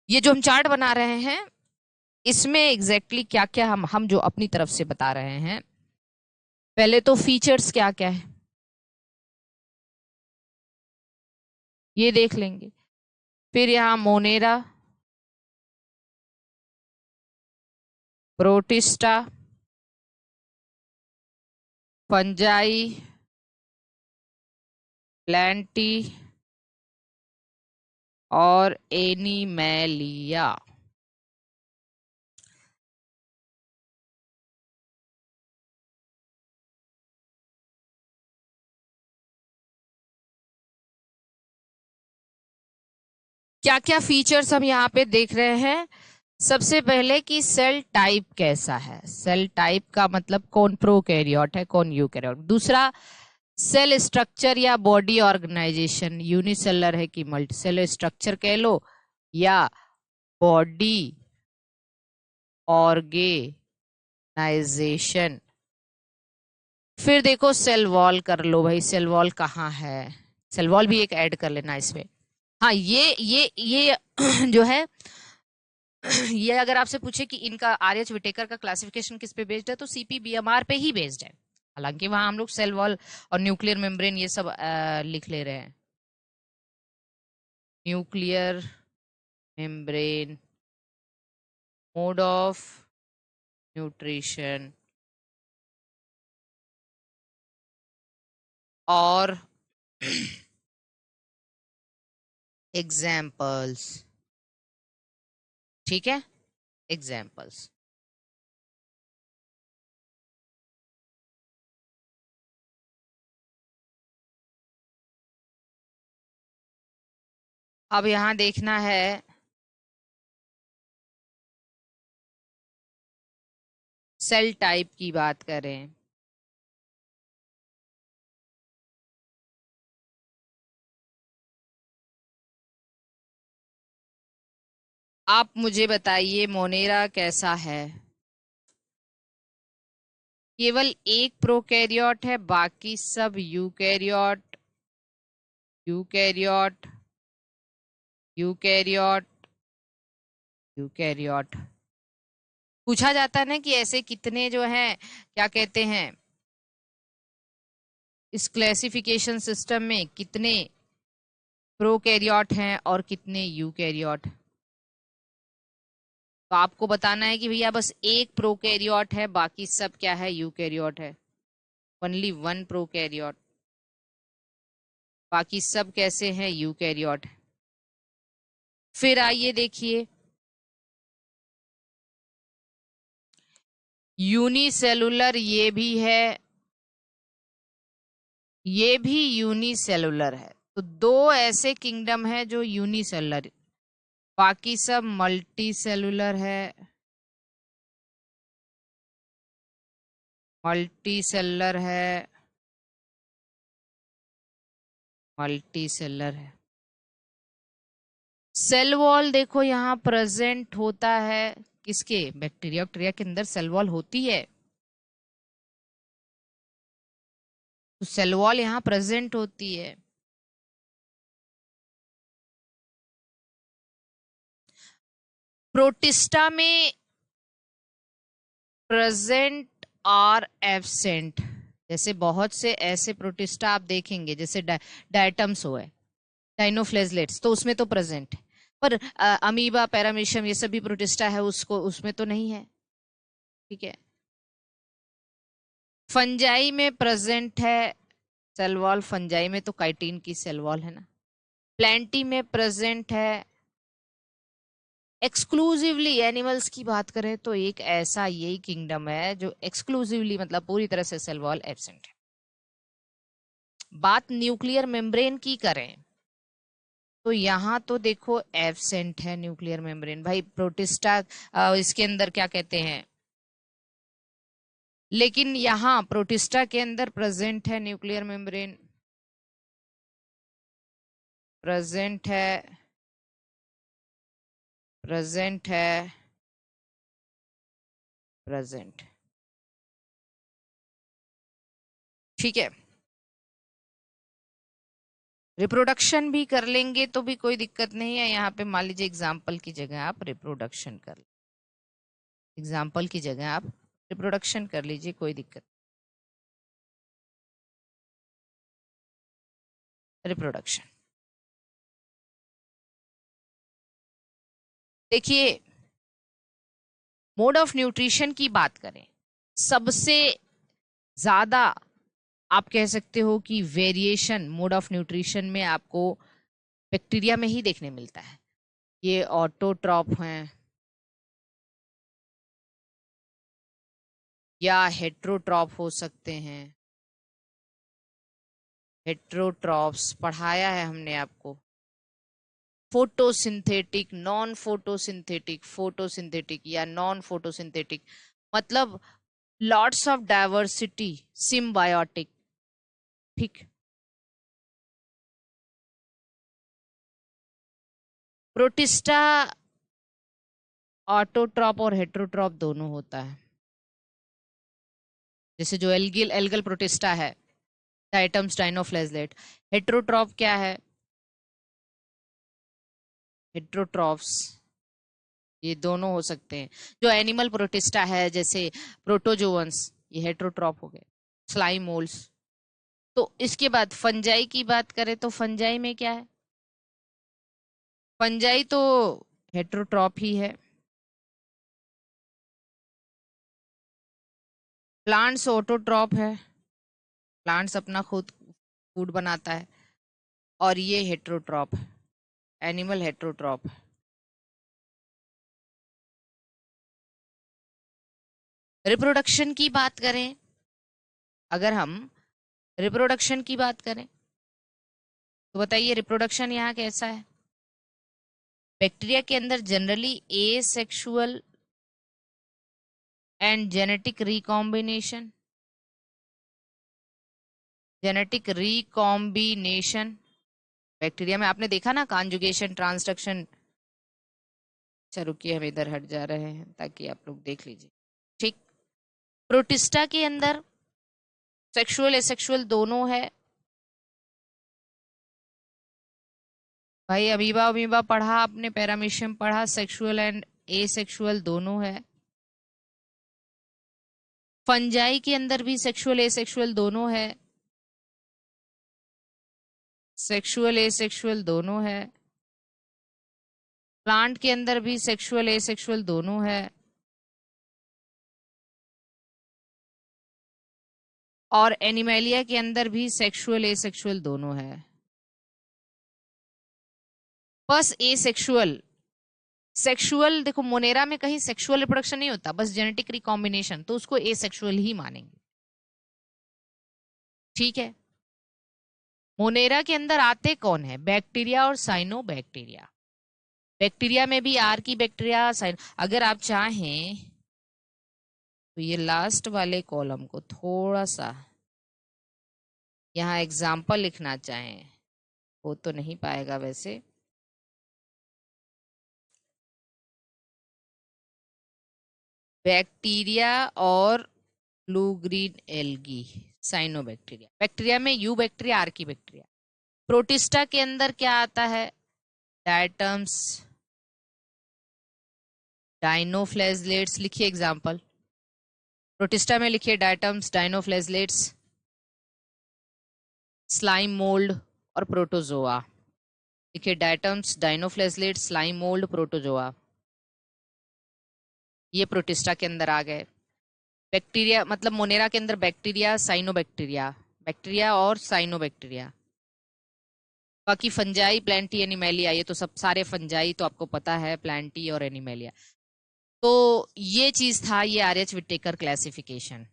ये जो हम चार्ट बना रहे हैं इसमें एग्जैक्टली क्या क्या हम जो अपनी तरफ से बता रहे हैं, पहले तो फीचर्स क्या क्या है ये देख लेंगे। फिर यहाँ मोनेरा, प्रोटिस्टा, फंजाई, प्लांटी और एनिमैलिया। क्या क्या फीचर्स हम यहाँ पे देख रहे हैं? सबसे पहले कि सेल टाइप कैसा है। सेल टाइप का मतलब कौन प्रोकैरियोट है, कौन यूकैरियोट। दूसरा, सेल स्ट्रक्चर या बॉडी ऑर्गेनाइजेशन, यूनिसेलर है कि मल्टी। सेल स्ट्रक्चर कह लो या बॉडी ऑर्गेनाइजेशन। फिर देखो सेल वॉल कर लो भाई, सेल वॉल कहाँ है, सेल वॉल भी एक ऐड कर लेना इसमें। हाँ, ये जो है ये अगर आपसे पूछे कि इनका आर.एच. विटेकर का क्लासिफिकेशन किस पे बेस्ड है तो CP-BMR पे ही बेस्ड है। हालांकि वहां हम लोग सेल वॉल और न्यूक्लियर मेम्ब्रेन ये सब लिख ले रहे हैं। Nuclear membrane, mode of nutrition और एग्जाम्पल्स, ठीक है, एग्जाम्पल्स। अब यहां देखना है सेल टाइप की बात करें, आप मुझे बताइए मोनेरा कैसा है। केवल एक प्रोकैरियोट है, बाकी सब यूकैरियोट, यूकैरियोट, यूकैरियोट, यूकैरियोट। पूछा जाता है ना कि ऐसे कितने जो हैं, क्या कहते हैं, इस क्लासिफिकेशन सिस्टम में कितने प्रोकैरियोट हैं और कितने यूकैरियोट। तो आपको बताना है कि भैया बस एक प्रोकैरियोट है, बाकी सब क्या है, यूकैरियोट है। ओनली वन प्रोकैरियोट, बाकी सब कैसे हैं, यूकैरियोट। फिर आइए देखिए, यूनिसेलुलर ये भी है, ये भी यूनिसेलुलर है। तो दो ऐसे किंगडम है जो यूनिसेलुलर, बाकी सब मल्टी सेलुलर है, मल्टी सेलुलर है, मल्टी सेलुलर है। सेल वॉल देखो यहाँ प्रेजेंट होता है किसके, बैक्टीरिया बैक्टीरिया के अंदर सेल वॉल होती है, तो सेल वॉल यहाँ प्रेजेंट होती है। प्रोटिस्टा में प्रेजेंट और एब्सेंट, जैसे बहुत से ऐसे प्रोटिस्टा आप देखेंगे जैसे डायटम्स हुए, डाइनोफ्लेजलेट्स, तो उसमें तो प्रेजेंट है। पर अमीबा, पैरामीशियम ये सभी प्रोटिस्टा है, उसको उसमें तो नहीं है, ठीक है। फंजाई में प्रेजेंट है सेल वॉल, फंजाई में तो काइटिन की सेल वॉल है ना। प्लेंटी में प्रेजेंट है। एक्सक्लूसिवली एनिमल्स की बात करें तो एक ऐसा यही किंगडम है जो एक्सक्लूसिवली मतलब पूरी तरह से सेल वॉल एब्सेंट है। बात न्यूक्लियर मेम्ब्रेन की करें तो यहाँ तो देखो एब्सेंट है न्यूक्लियर मेम्ब्रेन भाई, प्रोटिस्टा इसके अंदर क्या कहते हैं, लेकिन यहाँ प्रोटिस्टा के अंदर प्रेजेंट है न्यूक्लियर मेम्ब्रेन, प्रेजेंट है। प्रेजेंट है, प्रेजेंट। ठीक है, रिप्रोडक्शन भी कर लेंगे तो भी कोई दिक्कत नहीं है। यहाँ पे मान लीजिए एग्जाम्पल की जगह आप रिप्रोडक्शन कर, एग्जाम्पल की जगह आप रिप्रोडक्शन कर लीजिए, कोई दिक्कत। रिप्रोडक्शन, देखिए मोड ऑफ न्यूट्रिशन की बात करें, सबसे ज्यादा आप कह सकते हो कि वेरिएशन मोड ऑफ न्यूट्रिशन में आपको बैक्टीरिया में ही देखने मिलता है। ये ऑटोट्रॉप हैं या हेट्रोट्रॉप हो सकते हैं। हेट्रोट्रॉप्स पढ़ाया है हमने आपको। फोटोसिंथेटिक, नॉन फोटोसिंथेटिक, फोटोसिंथेटिक या नॉन फोटोसिंथेटिक, मतलब लॉट्स ऑफ डाइवर्सिटी, सिम्बायोटिक। ठीक, प्रोटिस्टा ऑटोट्रॉप और हेट्रोट्रॉप दोनों होता है। जैसे जो एल्गिल एल्गल प्रोटिस्टा है, डाइटम्स डाइनोफ्लेजलेट। हेट्रोट्रॉप क्या है? हेट्रोट्रॉप्स ये दोनों हो सकते हैं। जो एनिमल प्रोटिस्टा है जैसे प्रोटोजोअन्स, ये हेट्रोट्रॉप हो गए। Slime moulds. तो इसके बाद फंजाई की बात करें तो फंजाई में क्या है? फंजाई तो हेट्रोट्रॉप ही है। प्लांट्स ऑटोट्रॉप है, प्लांट्स अपना खुद फूड बनाता है। और ये हेट्रोट्रॉप, एनिमल हेट्रोट्रॉप। रिप्रोडक्शन की बात करें, अगर हम रिप्रोडक्शन की बात करें तो बताइए रिप्रोडक्शन यहाँ कैसा है? बैक्टीरिया के अंदर generally asexual and genetic recombination, genetic recombination. Bacteria में आपने देखा ना, कॉन्जुगेशन, ट्रांसडक्शन। अच्छा रुकिए, हम इधर हट जा रहे हैं ताकि आप लोग देख लीजिए। ठीक, प्रोटिस्टा के अंदर सेक्सुअल एसेक्सुअल दोनों है। भाई अमीबा अमीबा पढ़ा आपने, पैरामीशियम पढ़ा, सेक्सुअल एंड एसेक्सुअल दोनों है। फंजाई के अंदर भी सेक्सुअल एसेक्सुअल दोनों है, सेक्सुअल एसेक्सुअल दोनों है। प्लांट के अंदर भी सेक्सुअल एसेक्सुअल दोनों है। और एनिमेलिया के अंदर भी सेक्सुअल एसेक्सुअल दोनों है। बस एसेक्सुअल, सेक्सुअल देखो मोनेरा में कहीं सेक्सुअल रिप्रोडक्शन नहीं होता, बस जेनेटिक रिकॉम्बिनेशन, तो उसको एसेक्सुअल ही मानेंगे। ठीक है, मोनेरा के अंदर आते कौन है? बैक्टीरिया और साइनो बैक्टीरिया। बैक्टीरिया में भी आर की बैक्टीरिया, साइन। अगर आप चाहें तो ये लास्ट वाले कॉलम को थोड़ा सा यहाँ एग्जाम्पल लिखना चाहें, वो तो नहीं पाएगा वैसे। बैक्टीरिया और blue green algae, cyanobacteria. Bacteria में यू बैक्टीरिया, आर की बैक्टीरिया। प्रोटिस्टा के अंदर क्या आता है? Diatoms dinoflagellates. लिखिए एग्जाम्पल, प्रोटिस्टा में लिखिए डायटम्स डाइनोफ्लेजलेट्स, स्लाइम मोल्ड और प्रोटोजोआ। लिखिए diatoms dinoflagellate, slime mould, protozoa. ये प्रोटिस्टा के अंदर आ गए। बैक्टीरिया मतलब मोनेरा के अंदर बैक्टीरिया, साइनोबैक्टीरिया, बैक्टीरिया और साइनोबैक्टीरिया। बाकी फंजाई, प्लांटी, एनिमेलिया, ये तो सब सारे फंजाई तो आपको पता है, प्लांटी और एनिमेलिया। तो ये चीज था, ये आरएच विटेकर क्लासिफिकेशन।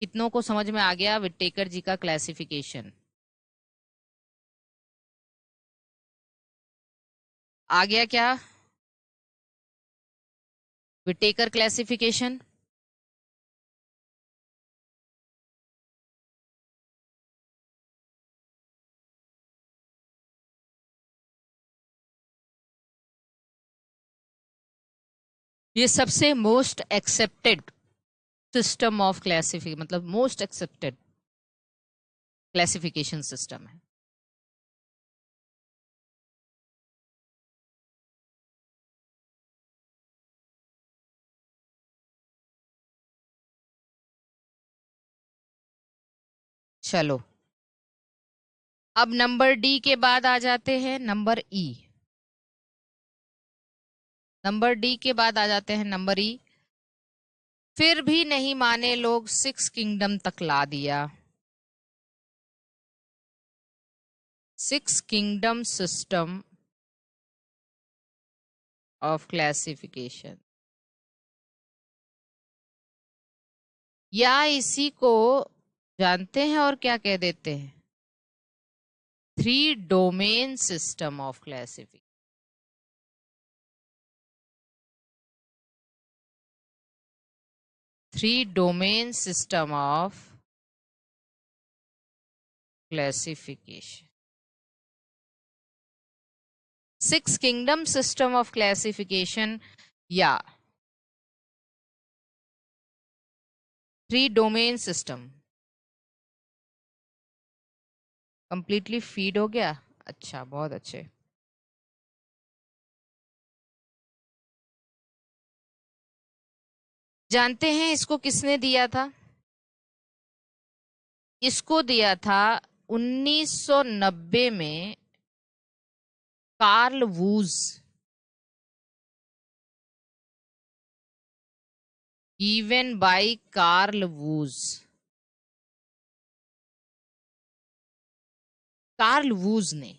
कितनों को समझ में आ गया विटेकर जी का क्लासिफिकेशन? आ गया क्या विटेकर क्लासिफिकेशन? ये सबसे most accepted system of classification मतलब मोस्ट एक्सेप्टेड क्लासिफिकेशन सिस्टम है। चलो, अब नंबर डी के बाद आ जाते हैं नंबर ई। नंबर डी के बाद आ जाते हैं नंबर ई। फिर भी नहीं माने लोग, सिक्स किंगडम तक ला दिया। Six kingdom system of classification, या इसी को जानते हैं और क्या कह देते हैं, three domain system of classification. Three domain system of classification, six kingdom system of classification या three domain system. Completely feed हो गया। अच्छा, बहुत अच्छे। जानते हैं इसको किसने दिया था? इसको दिया था 1990 में Carl Woese. Given by Carl Woese. Carl Woese ने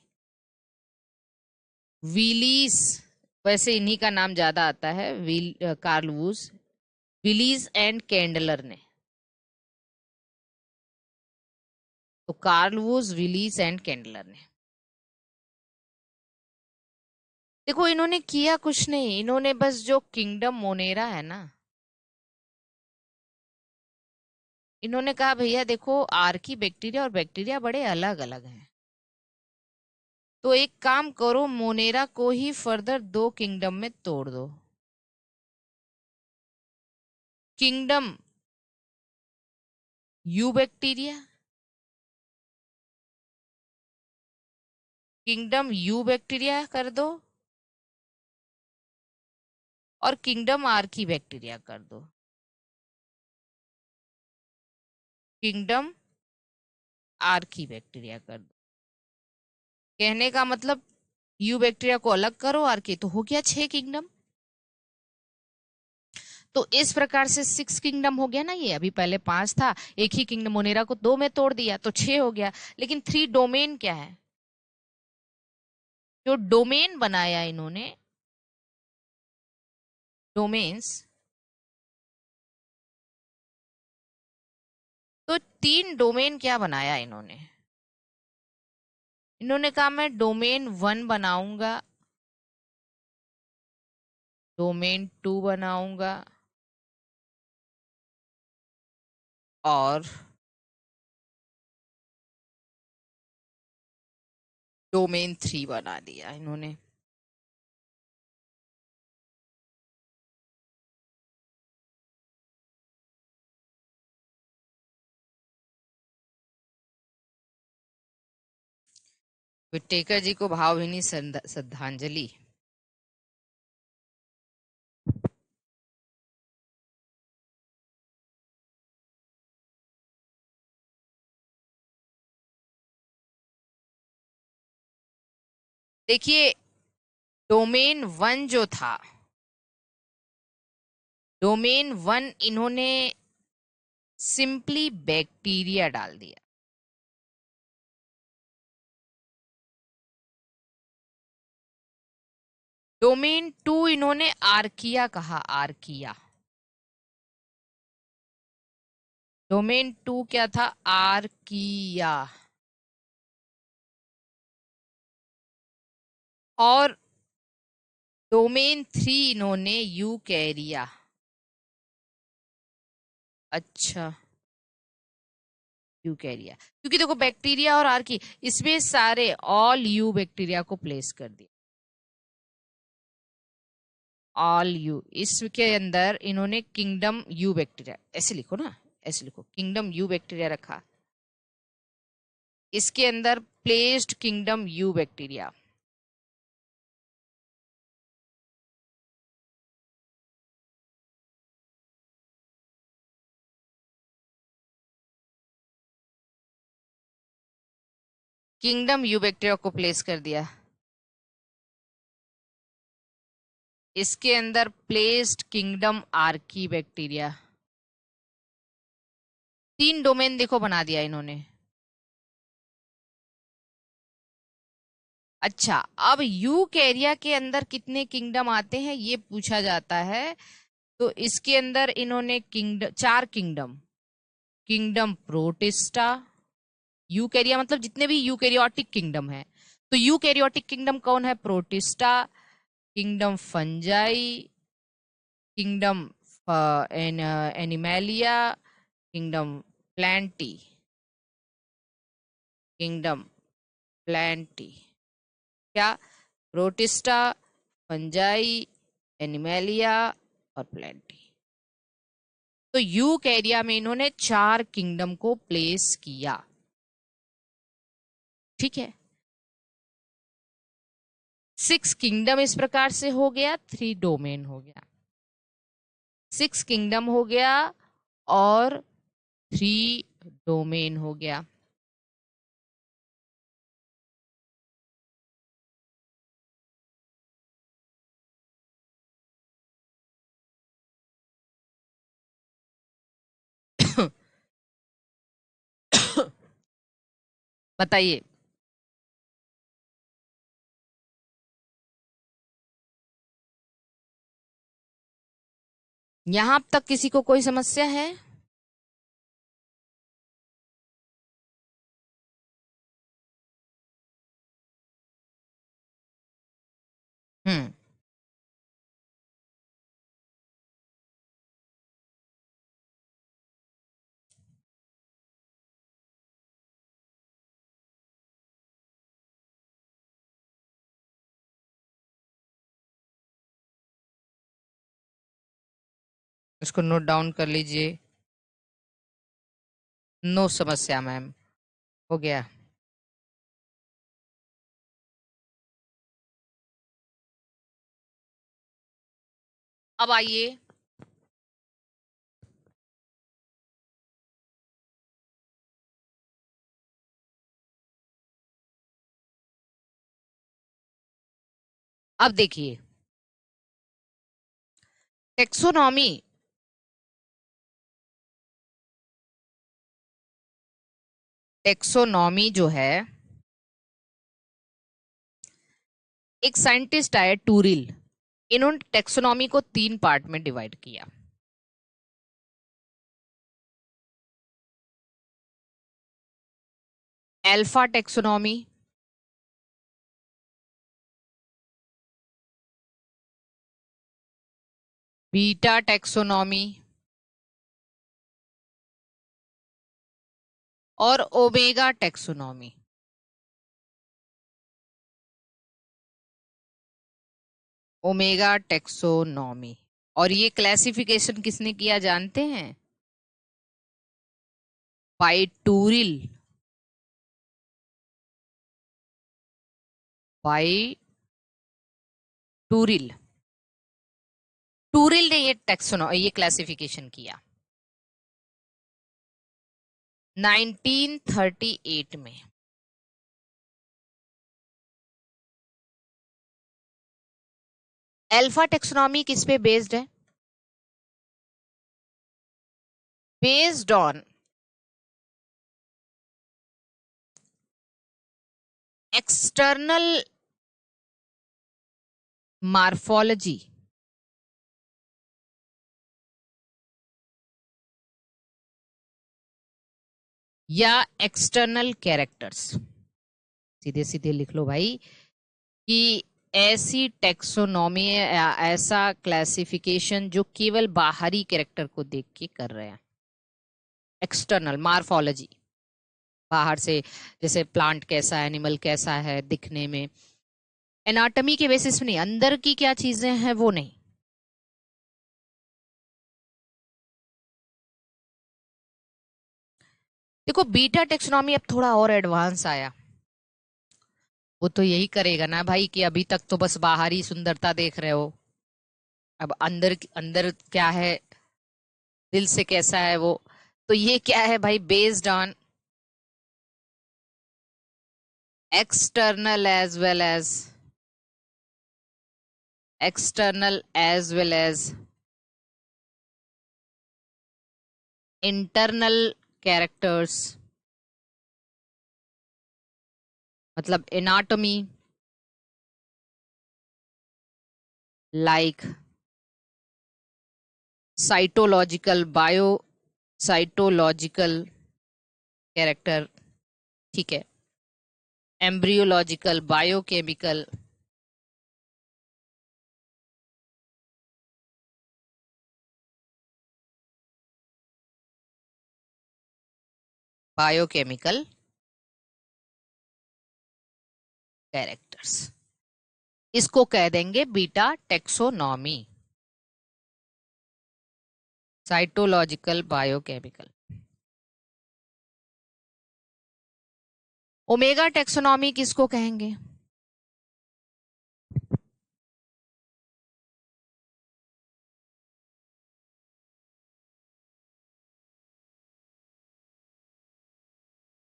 विलीस, वैसे इन्हीं का नाम ज्यादा आता है, Carl Woese, Wheelis and Kandler ने। तो Carl Woese, Wheelis and Kandler ने, देखो इन्होंने किया कुछ नहीं, इन्होंने बस जो किंगडम मोनेरा है ना, इन्होंने कहा भैया देखो आर्की बैक्टीरिया और बैक्टीरिया बड़े अलग अलग हैं, तो एक काम करो मोनेरा को ही फर्दर दो किंगडम में तोड़ दो। Kingdom you bacteria, kingdom you bacteria कर दो, और किंगडम आर्की बैक्टीरिया कर दो। किंगडम आर्की बैक्टीरिया कर दो। कहने का मतलब यू बैक्टीरिया को अलग करो, आर्की, तो हो गया 6 किंगडम। तो इस प्रकार से 6 किंगडम हो गया ना, ये अभी पहले 5 था, एक ही किंगडम मोनेरा को दो में तोड़ दिया तो 6 हो गया। लेकिन थ्री डोमेन क्या है? जो डोमेन बनाया इन्होंने, डोमेन्स, तो 3 डोमेन क्या बनाया इन्होंने? इन्होंने कहा मैं डोमेन 1 बनाऊंगा, डोमेन 2 बनाऊंगा, और डोमेन 3 बना दिया इन्होंने। विटेकर जी को भावभीनी श्रद्धांजलि। देखिए, डोमेन 1 जो था, डोमेन 1 इन्होंने सिंपली बैक्टीरिया डाल दिया। डोमेन 2 इन्होंने आर्किया कहा, आर्किया। डोमेन 2 क्या था? आर्किया। और डोमेन 3 इन्होंने यूकैरिया। अच्छा, यूकैरिया, क्योंकि देखो बैक्टीरिया और आर्की, इसमें सारे ऑल यू बैक्टीरिया को प्लेस कर दिया। ऑल यू, इसके अंदर इन्होंने किंगडम यू बैक्टीरिया, ऐसे लिखो ना, ऐसे लिखो, किंगडम यू बैक्टीरिया रखा, इसके अंदर placed kingdom you bacteria. Kingdom you bacteria को प्लेस कर दिया, इसके अंदर placed kingdom Archie bacteria. 3 domain देखो बना दिया इन्होंने। अच्छा, अब यूकैरिया के अंदर कितने किंगडम आते हैं ये पूछा जाता है। तो इसके अंदर इन्होंने किंगडम, 4 किंगडम, किंगडम प्रोटिस्टा, यूकैरिया मतलब जितने भी यूकैरियोटिक किंगडम है, तो यूकैरियोटिक किंगडम कौन है? Protista, kingdom fungi, kingdom animalia, kingdom Plantae, kingdom Plantae, क्या? प्रोटिस्टा, फंजाई, एनिमेलिया और प्लांटी। तो यूकैरिया में इन्होंने 4 किंगडम को प्लेस किया, ठीक है। 6 किंगडम इस प्रकार से हो गया, 3 डोमेन हो गया, 6 किंगडम हो गया और 3 डोमेन हो गया। बताइए, यहां तक किसी को कोई समस्या है? हम्म। इसको नोट डाउन कर लीजिए। नो समस्या मैम, हो गया। अब आइए, अब देखिए टेक्सोनॉमी। टेक्सोनॉमी जो है, एक साइंटिस्ट आए टूरिल, इन्होंने टेक्सोनॉमी को 3 पार्ट में डिवाइड किया। अल्फा टेक्सोनॉमी, बीटा टेक्सोनॉमी और ओमेगा टेक्सोनॉमी। Omega taxonomy. और ये क्लासिफिकेशन किसने किया जानते हैं? Bye टूरिल, bye टूरिल। टूरिल ने ये क्लासिफिकेशन किया 1938 में। अल्फा टेक्सोनॉमी किस पे बेस्ड है? बेस्ड ऑन एक्सटर्नल मार्फोलॉजी या एक्सटर्नल कैरेक्टर्स। सीधे सीधे लिख लो भाई कि ऐसी टेक्सोनॉमी या ऐसा क्लासिफिकेशन जो केवल बाहरी कैरेक्टर को देख के कर रहे हैं। एक्सटर्नल मार्फोलॉजी, बाहर से, जैसे प्लांट कैसा है, एनिमल कैसा है दिखने में, एनाटॉमी के बेसिस पे नहीं, अंदर की क्या चीजें हैं वो नहीं, देखो बीटा टेक्सोनॉमी अब थोड़ा और एडवांस आया। वो तो यही करेगा ना भाई कि अभी तक तो बस बाहरी सुंदरता देख रहे हो, अब अंदर अंदर क्या है, दिल से कैसा है वो। तो ये क्या है भाई, based on external as well as external as well as internal characters, मतलब anatomy like cytological bio cytological character, ठीक है, embryological biochemical, biochemical कैरेक्टर्स, इसको कह देंगे beta taxonomy, cytological biochemical. Omega taxonomy किसको कहेंगे?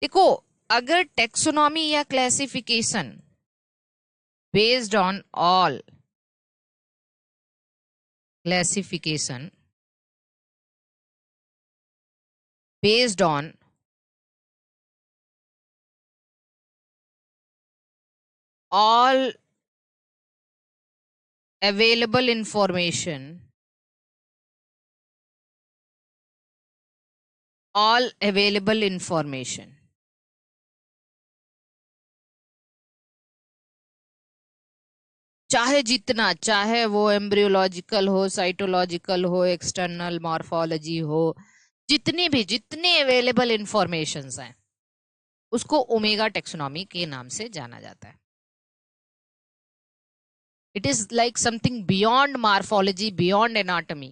देखो, अगर टेक्सोनॉमी या classification based on all classification based on all available information, all available information, चाहे जितना, चाहे वो एम्ब्रियोलॉजिकल हो, साइटोलॉजिकल हो, एक्सटर्नल मॉर्फोलॉजी हो, जितने अवेलेबल इंफॉर्मेशंस हैं उसको ओमेगा टेक्सोनॉमी के नाम से जाना जाता है। It is like something beyond morphology, beyond anatomy,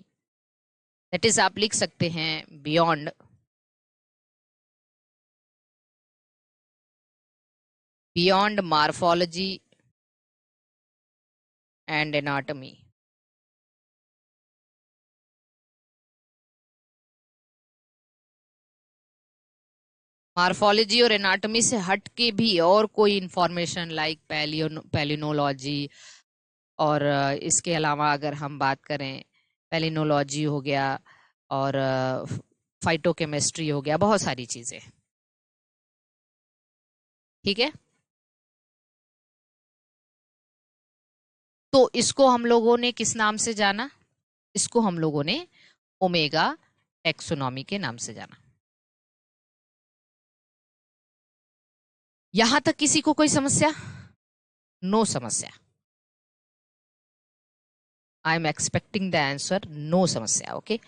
that is आप लिख सकते हैं beyond morphology and anatomy. Morphology और एनाटॉमी से हट के भी और कोई इंफॉर्मेशन लाइक पैलिनोलॉजी, और इसके अलावा अगर हम बात करें, पैलिनोलॉजी हो गया और फाइटोकेमिस्ट्री हो गया, बहुत सारी चीजें, ठीक है। तो इसको हम लोगों ने किस नाम से जाना? इसको हम लोगों ने ओमेगा टेक्सोनॉमी के नाम से जाना। यहां तक किसी को कोई समस्या? नो समस्या। I am expecting the answer no समस्या। ओके,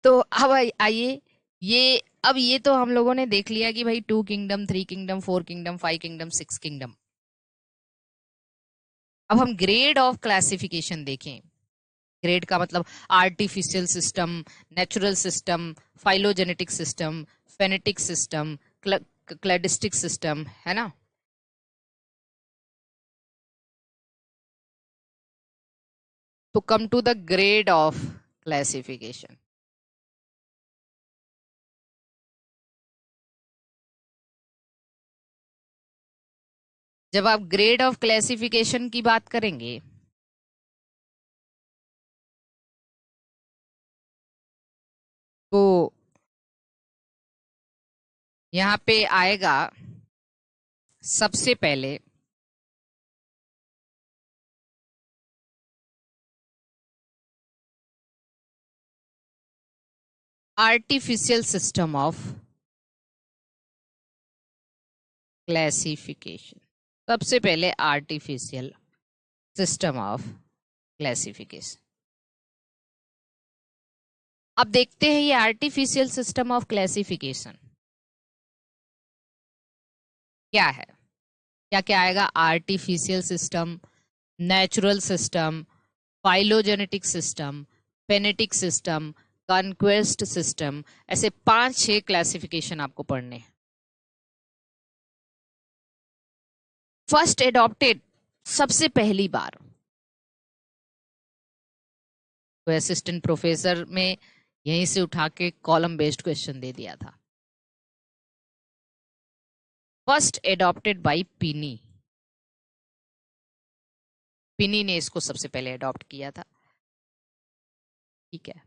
तो अब आइए, ये अब ये तो हम लोगों ने देख लिया कि भाई 2 kingdom, 3 kingdom, 4 kingdom, 5 kingdom, 6 kingdom. अब हम ग्रेड ऑफ क्लासिफिकेशन देखें। ग्रेड का मतलब artificial system, natural system, phylogenetic system, phenetic system, cladistic system, है ना। तो come to the grade of classification. जब आप ग्रेड ऑफ क्लासिफिकेशन की बात करेंगे तो यहाँ पे आएगा सबसे पहले आर्टिफिशियल सिस्टम ऑफ क्लासिफिकेशन। सबसे पहले आर्टिफिशियल सिस्टम ऑफ क्लासिफिकेशन। अब देखते हैं ये आर्टिफिशियल सिस्टम ऑफ क्लासिफिकेशन क्या है। क्या क्या आएगा? Artificial system, natural system, phylogenetic system, phenetic system, conquest system, ऐसे 5-6 क्लासिफिकेशन आपको पढ़ने हैं। फर्स्ट एडॉप्टेड, सबसे पहली बार तो असिस्टेंट प्रोफेसर में यहीं से उठा के कॉलम बेस्ड क्वेश्चन दे दिया था। फर्स्ट एडॉप्टेड बाय पिनी, पिनी ने इसको सबसे पहले अडॉप्ट किया था। ठीक है।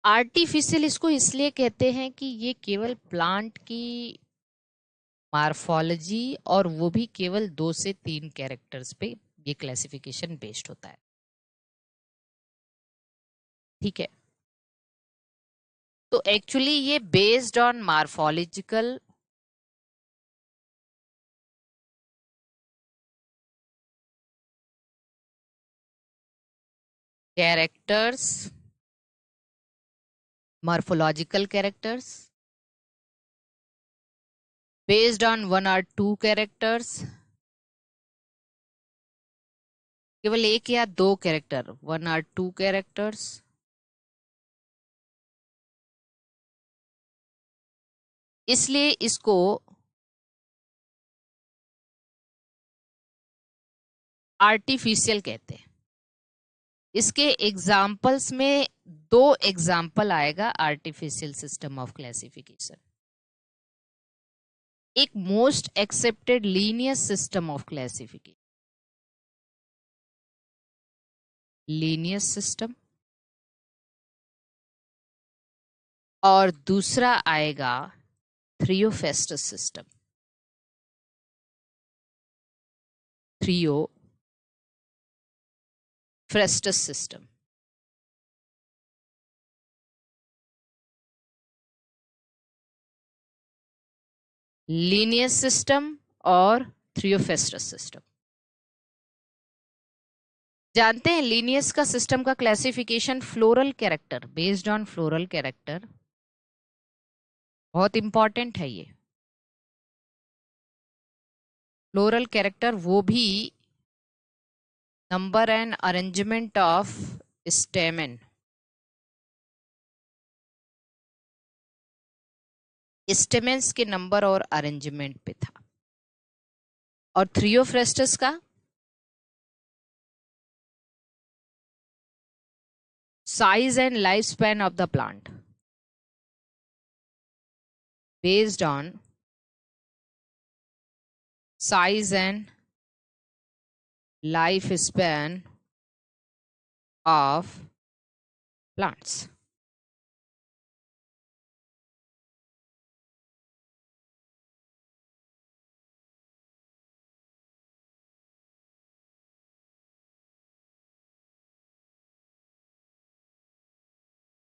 आर्टिफिशियल इसको इसलिए कहते हैं कि ये केवल प्लांट की मार्फोलॉजी और वो भी केवल 2 से 3 कैरेक्टर्स पे ये क्लासिफिकेशन बेस्ड होता है। ठीक है। तो एक्चुअली ये based on morphological characters, morphological characters based on 1 or 2 characters, केवल 1 या 2 कैरेक्टर, 1 or 2 कैरेक्टर्स, इसलिए इसको आर्टिफिशियल कहते हैं। इसके एग्जाम्पल्स में 2 एग्जाम्पल आएगा आर्टिफिशियल सिस्टम ऑफ क्लासिफिकेशन। एक most accepted linear system of classification, linear system, और दूसरा आएगा Theophrastus system, Theophrastus system. Linear system और थ्रियोफेस्टस सिस्टम। जानते हैं लीनियस का सिस्टम का classification floral character, based on floral character, बहुत इंपॉर्टेंट है ये। फ्लोरल कैरेक्टर वो भी number and arrangement of stamen, stamens के नंबर और अरेंजमेंट पे था। और थ्रियोफ्रेस्टस का size and life span of the plant, based on size and life span of plants.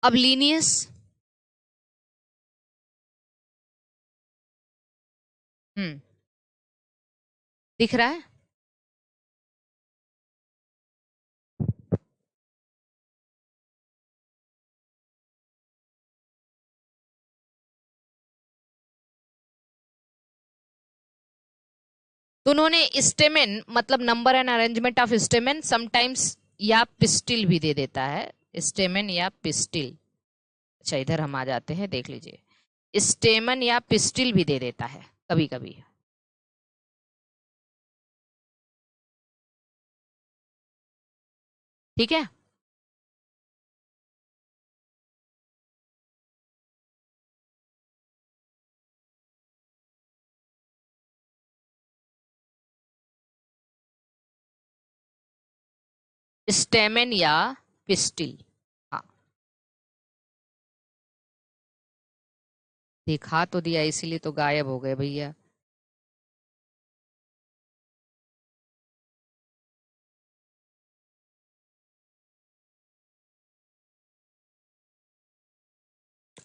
अब लीनियस, दिख रहा है? तो उन्होंने स्टेमेन मतलब number and arrangement of stamen sometimes या पिस्टिल भी दे देता है, स्टेमेन या पिस्टिल। अच्छा इधर हम आ जाते हैं, देख लीजिए, स्टेमन या पिस्टिल भी दे देता है कभी कभी। ठीक है। स्टेमन या पिस्टिल, हाँ दिखा तो दिया, इसीलिए तो गायब हो गए भैया।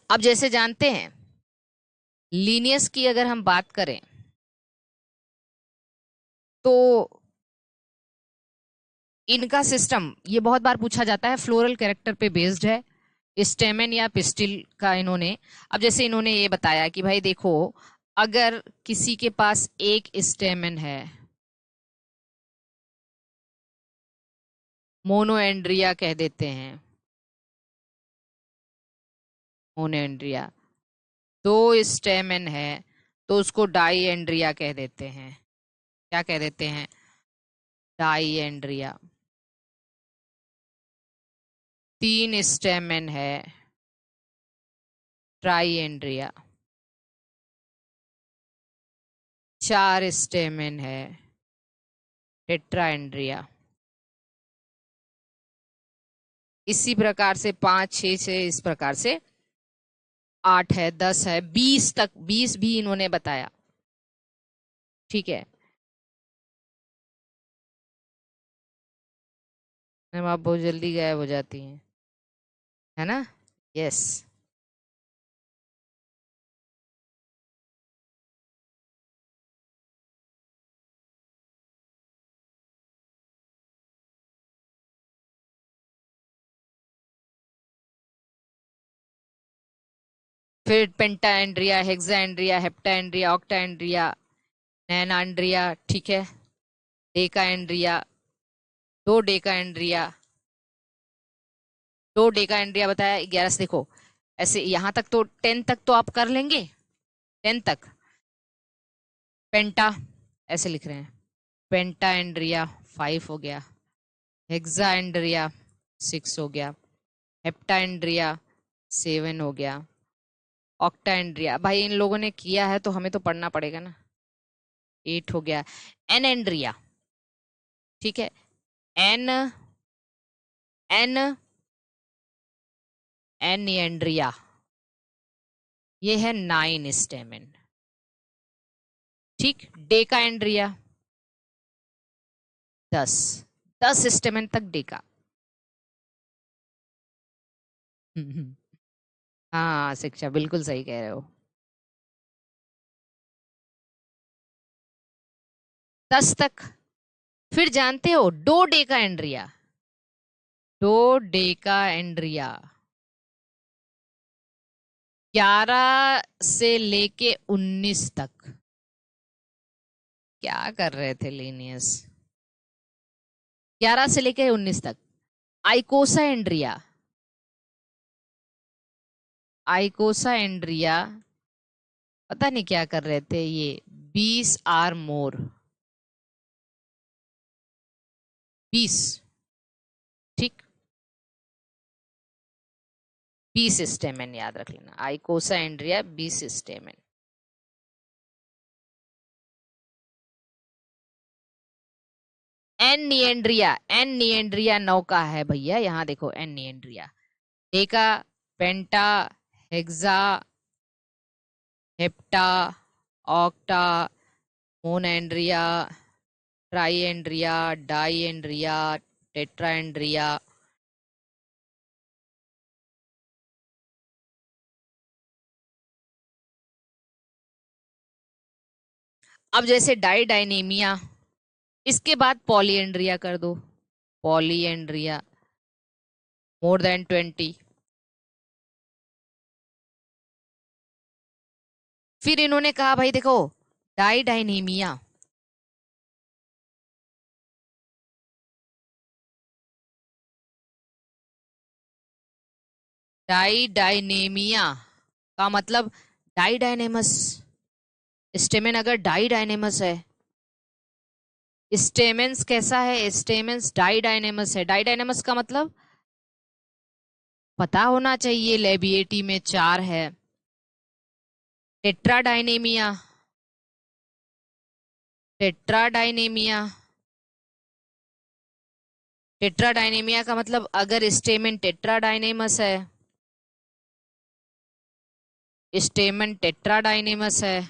अब जैसे जानते हैं लीनियस की अगर हम बात करें तो इनका सिस्टम ये बहुत बार पूछा जाता है, फ्लोरल कैरेक्टर पे बेस्ड है, स्टेमन या पिस्टिल का इन्होंने। अब जैसे इन्होंने ये बताया कि भाई देखो, अगर किसी के पास एक स्टेमन है, मोनोएंड्रिया कह देते हैं, मोनोएंड्रिया। दो स्टेमन है तो उसको डाईएंड्रिया कह देते हैं। क्या कह देते हैं? डाईएंड्रिया। तीन स्टेमन है, ट्राईएंड्रिया। चार स्टेमन है, टेट्राएंड्रिया। इसी प्रकार से 5 6 से इस प्रकार से 8 है, 10 है, 20 तक, 20 भी इन्होंने बताया। ठीक है। मैम आप बहुत जल्दी गायब हो जाती हैं, है ना? यस। फिर पेंटाएंड्रिया, हेक्साएंड्रिया, हेप्टाएंड्रिया, ऑक्टाएंड्रिया, नैनांड्रिया। ठीक है। डेकाएंड्रिया, दो डेकाएंड्रिया, दो डेकाएंड्रिया बताया। 11 से देखो, ऐसे यहां तक तो 10 तक तो आप कर लेंगे, 10 तक। पेंटा ऐसे लिख रहे हैं, पेंटाएंड्रिया 5 हो गया, हेक्साएंड्रिया 6 हो गया, हेप्टाएंड्रिया 7 हो गया, ऑक्टाएंड्रिया भाई इन लोगों ने किया है तो हमें तो पढ़ना पड़ेगा ना, 8 हो गया। एनेंड्रिया, ठीक है। एन एन एनिएंड्रिया, ये है 9 स्टेमिन। ठीक। डेकाएंड्रिया 10, 10 स्टेमिन तक डेका। हाँ शिक्षा बिल्कुल सही कह रहे हो। 10 तक। फिर जानते हो डो डेकाएंड्रिया, डो डेकाएंड्रिया 11 से लेके 19 तक। क्या कर रहे थे लीनियस? 11 से लेके 19 तक। आइकोसा एंड्रिया, आइकोसा एंड्रिया पता नहीं क्या कर रहे थे ये, 20 आर मोर, 20। ठीक। 20 स्टेमेन याद रख लेना, आइकोसा एंड्रिया 20 स्टेमेन। एन निएंड्रिया, एन निएंड्रिया 9 का है भैया, यहाँ देखो एन निएंड्रिया। डेका, पेंटा, हेक्सा, हेप्टा, ऑक्टा, मोनएंड्रिया, ट्राईएंड्रिया, डाईएंड्रिया, टेट्राएंड्रिया। अब जैसे डाइडाइनेमिया, इसके बाद पॉलीएंड्रिया कर दो, पॉलीएंड्रिया मोर देन 20। फिर इन्होंने कहा भाई देखो डाइडाइनेमिया, डाइडाइनेमिया का मतलब डाइडाइनेमस। स्टेमेन अगर डाइडाइनेमस है, स्टेमेंस कैसा है? स्टेमेंस डाइडाइनेमस है। डाइडाइनेमस का मतलब पता होना चाहिए, लेबिएटी में 4 है। टेट्राडाइनेमिया, टेट्राडाइनेमिया, टेट्राडाइनेमिया का मतलब अगर स्टेमेन टेट्राडाइनेमस है, स्टेमेन टेट्राडाइनेमस है।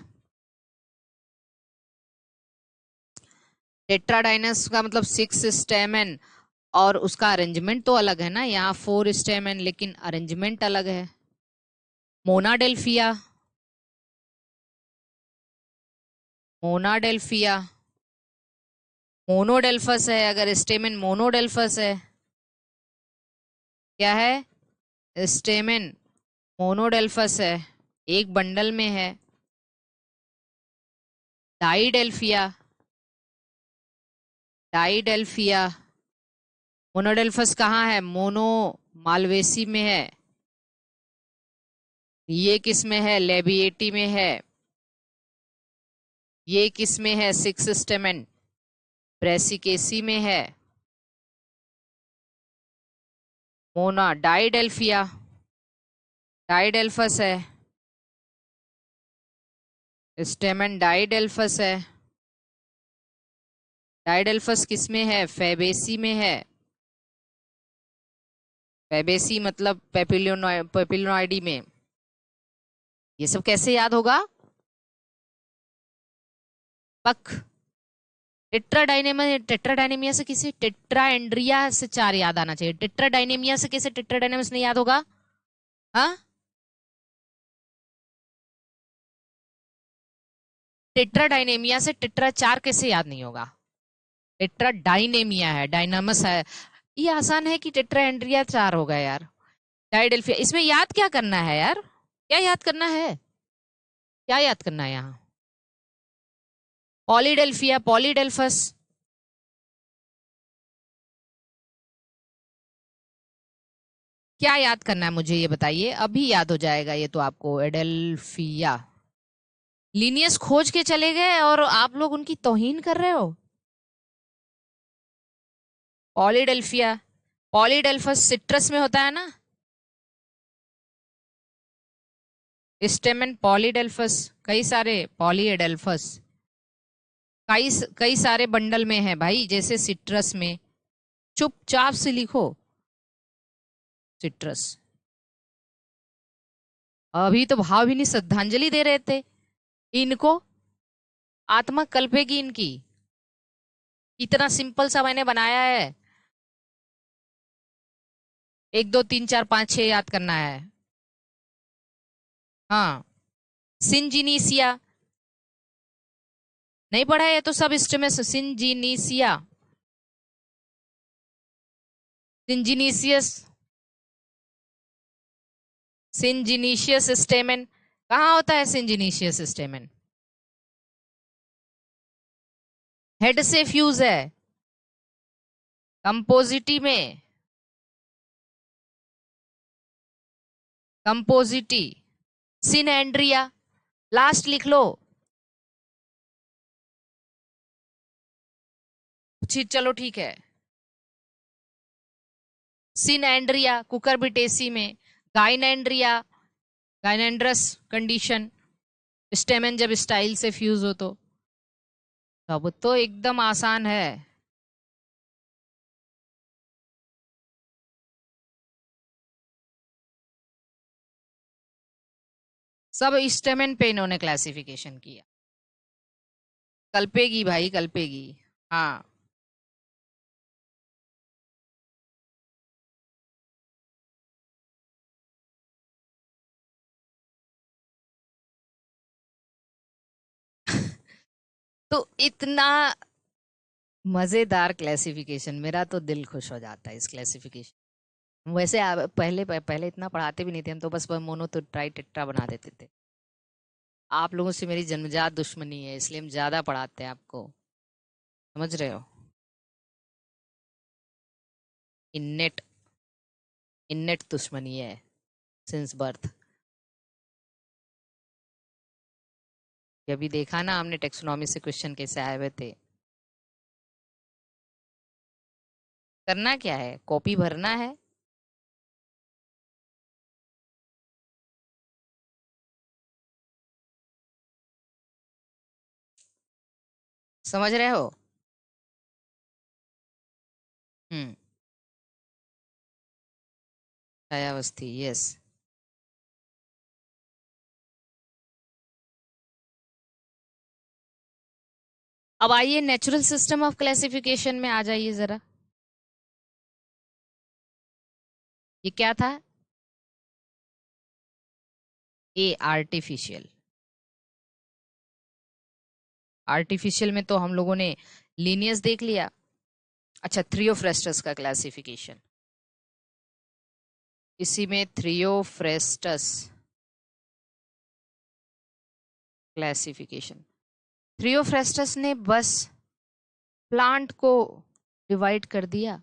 टेट्राडाइनस का मतलब 6 स्टेमेन, और उसका अरेंजमेंट तो अलग है ना, यहाँ 4 स्टेमेन लेकिन अरेंजमेंट अलग है। मोनाडेल्फिया, मोनाडेल्फिया मोनोडेल्फस है, अगर स्टेमेन मोनोडेल्फस है। क्या है? स्टेमेन मोनोडेल्फस है, एक बंडल में है। डाइडेल्फिया, डाइडेल्फिया मोनोडेल्फस कहाँ है? मोनो मालवेसी में है। ये किस में है? लेबिएटी में है। ये किस में है? सिक्स स्टेमेन ब्रेसिकेसी में है। मोना डाइडेल्फिया, डाइडेल्फस है। स्टेमन डाइडेल्फस है। डाइडेल्फस किस में है? फेबेसी में है। फेबेसी मतलब पेपिलोनॉइडी में। ये सब कैसे याद होगा? पक। टेट्राडाइनेमिया से किसी टेट्राएंड्रिया से चार याद आना चाहिए। टेट्राडाइनेमिया से कैसे टेट्राडाइनेमिया नहीं याद होगा? हाँ, टेट्राडाइनेमिया से टेट्रा चार कैसे याद नहीं होगा? टेट्राडाइनेमिया है, डायनामस है। ये आसान है कि टेट्राएंड्रिया चार होगा यार। डाइडेल्फिया, इसमें याद क्या करना है यार? क्या याद करना है? क्या याद करना है यहाँ? पॉलीडेल्फिया, पॉलीडेल्फस। क्या याद करना है मुझे ये बताइए, अभी याद हो जाएगा ये तो आपको। एडेल्फिया। लीनियस खोज के चले गए और आप लोग उनकी तौहीन कर रहे हो। पॉलीडेल्फिया, पॉलीडेल्फस सिट्रस में होता है ना? स्टेमन पॉलीडेल्फस, कई सारे पॉलीएडेल्फस, कई कई सारे बंडल में है भाई, जैसे सिट्रस में। चुपचाप से लिखो सिट्रस। अभी तो भावभीनी श्रद्धांजलि दे रहे थे इनको, आत्मा कल्पेगी इनकी। इतना सिंपल सा मैंने बनाया है। एक दो तीन चार पाँच छह याद करना है। हाँ, सिंजीनीसिया नहीं पढ़ा है? ये तो सब हिस्ट्री में सिंजीनीसिया, सिंजीनीसियस, सिंजीनीशियस स्टेमन। कहाँ होता है सिंजीनीशियस स्टेमन? हेड से फ्यूज है, कंपोजिटी में। कंपोजिटी, सिनएंड्रिया, लास्ट लिख लो। चलो ठीक है। सिनएंड्रिया कुकरबिटेसी में। गाइनेंड्रिया, गाइनेंड्रस कंडीशन, स्टेमन जब स्टाइल से फ्यूज हो तो। अब तो एकदम आसान है। सब स्टेमन पे इन्होंने क्लासिफिकेशन किया। कल्पेगी भाई, कल्पेगी। हाँ, तो इतना मजेदार क्लासिफिकेशन, मेरा तो दिल खुश हो जाता है इस क्लासिफिकेशन। वैसे पहले इतना पढ़ाते भी नहीं थे हम, तो बस मोनो तो ट्राई टेट्रा बना देते थे। आप लोगों से मेरी जन्मजात दुश्मनी है, इसलिए हम ज्यादा पढ़ाते हैं आपको। समझ रहे हो? इन्नेट, इन्नेट दुश्मनी है, सिंस बर्थ। अभी देखा ना हमने टेक्सोनॉमी से क्वेश्चन कैसे आए हुए थे। करना क्या है? कॉपी भरना है। समझ रहे हो? हम्म। छायावस्थी, यस। अब आइए नेचुरल सिस्टम ऑफ क्लासिफिकेशन में आ जाइए जरा। ये क्या था? ए आर्टिफिशियल। आर्टिफिशियल में तो हम लोगों ने लीनियस देख लिया। अच्छा, थ्रियोफ्रेस्टस का क्लासिफिकेशन। इसी में थ्रियोफ्रेस्टस क्लासिफिकेशन। थ्रियोफ्रेस्टस ने बस प्लांट को डिवाइड कर दिया।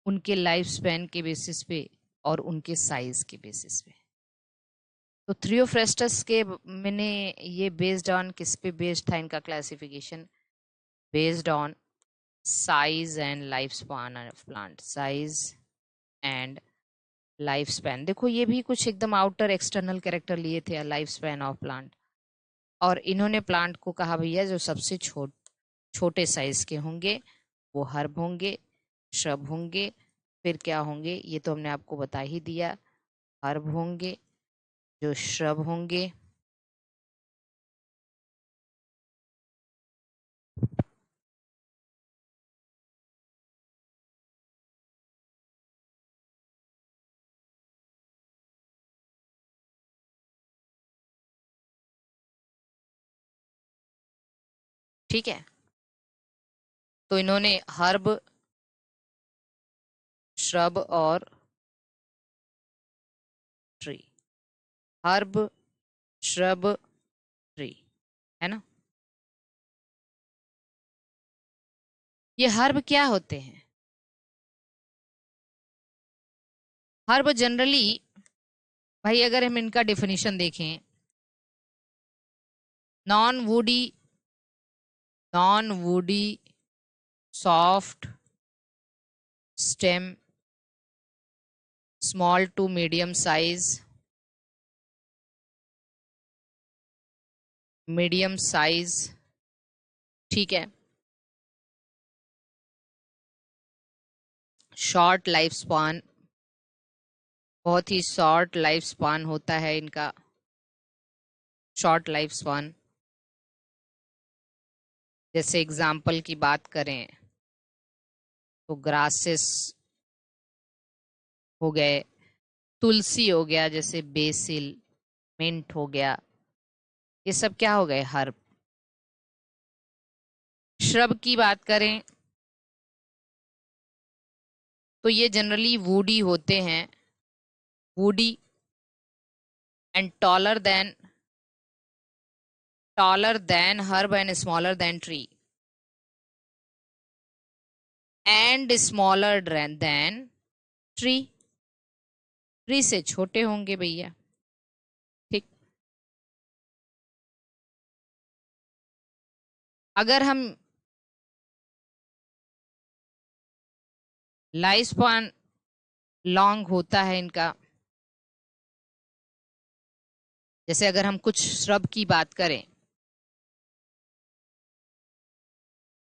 उनके लाइफ स्पैन के बेसिस पे और उनके साइज के बेसिस पे। तो थ्रियोफ्रेस्टस के मैंने ये बेस्ड ऑन किस पे बेस्ड था इनका classification? Based on size and life span of plant, size and life span. देखो ये भी कुछ एकदम आउटर एक्सटर्नल कैरेक्टर लिए थे, लाइफ स्पैन ऑफ प्लांट। और इन्होंने प्लांट को कहा भैया जो सबसे छोटे साइज के होंगे वो हर्ब होंगे, श्रब होंगे, फिर क्या होंगे ये तो हमने आपको बता ही दिया। हर्ब होंगे, जो श्रब होंगे, ठीक है। तो इन्होंने हर्ब, श्रब और ट्री, हर्ब, श्रब, ट्री, है ना। ये हर्ब क्या होते हैं? हर्ब जनरली भाई अगर हम इनका डेफिनेशन देखें, non woody, non woody soft stem, small to medium size, medium size, ठीक है। शॉर्ट लाइफ स्पान, बहुत ही शॉर्ट लाइफ स्पान होता है इनका, शॉर्ट लाइफ स्पान। जैसे एग्जाम्पल की बात करें तो ग्रासेस हो गए, तुलसी हो गया, जैसे बेसिल, मिंट हो गया, ये सब क्या हो गए? हर्ब। श्रब की बात करें तो ये जनरली वुडी होते हैं, woody and taller than herb and smaller than tree and smaller than tree, tree से छोटे होंगे भैया, ठीक। अगर हम लाइफ स्पान लॉन्ग होता है इनका, जैसे अगर हम कुछ श्रब की बात करें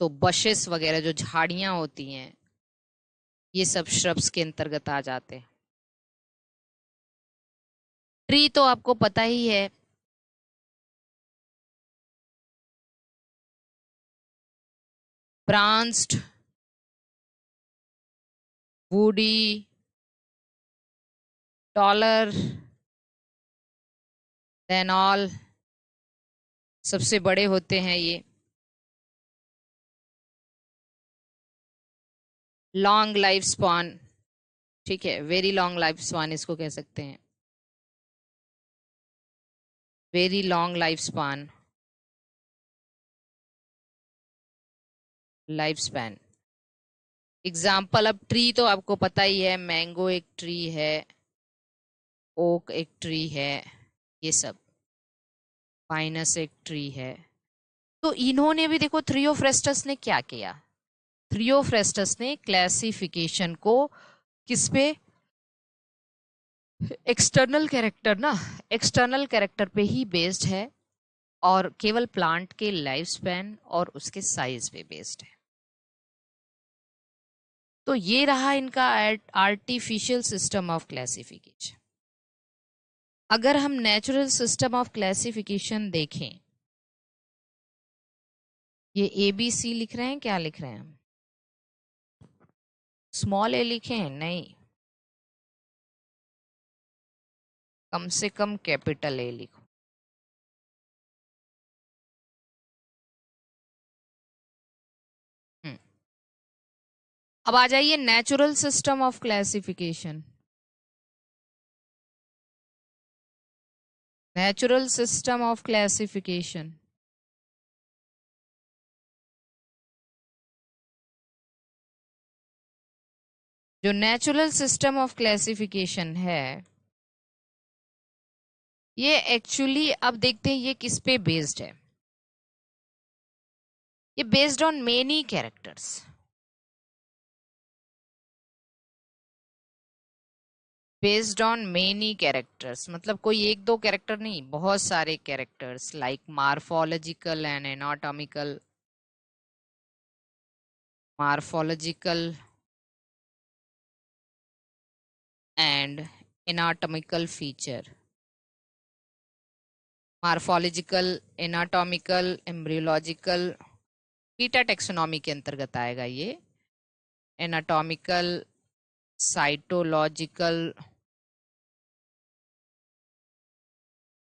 तो बशेस वगैरह जो झाड़ियां होती हैं ये सब श्रब्स के अंतर्गत आ जाते हैं। ट्री तो आपको पता ही है, branched, woody, taller than all, सबसे बड़े होते हैं ये, लॉन्ग लाइफ स्पान, ठीक है, वेरी लॉन्ग लाइफ स्पान इसको कह सकते हैं, very long life span, life span. Example, अब ट्री तो आपको पता ही है, मैंगो एक ट्री है, ओक एक ट्री है, ये सब, पाइनस एक ट्री है। तो इन्होंने भी देखो थ्रियोफ्रेस्टस ने क्या किया, थ्रियोफ्रेस्टस ने क्लासिफिकेशन को किस पे? एक्सटर्नल कैरेक्टर ना, एक्सटर्नल कैरेक्टर पे ही बेस्ड है और केवल प्लांट के लाइफ स्पैन और उसके साइज पे बेस्ड है। तो ये रहा इनका आर्टिफिशियल सिस्टम ऑफ क्लासिफिकेशन। अगर हम नेचुरल सिस्टम ऑफ क्लासिफिकेशन देखें, ये ABC लिख रहे हैं, क्या लिख रहे हैं हम? स्मॉल ए लिखे हैं? नहीं, कम से कम कैपिटल ए लिखो। अब आ जाइए natural system of classification. Natural system of classification, जो नेचुरल सिस्टम ऑफ क्लासिफिकेशन है, ये एक्चुअली अब देखते हैं ये किस पे बेस्ड है। ये based on many characters. Based on many characters मतलब कोई एक दो कैरेक्टर नहीं, बहुत सारे characters like morphological and anatomical feature. Morphological, anatomical, embryological, beta taxonomy के अंतर्गत आएगा ये। Anatomical, cytological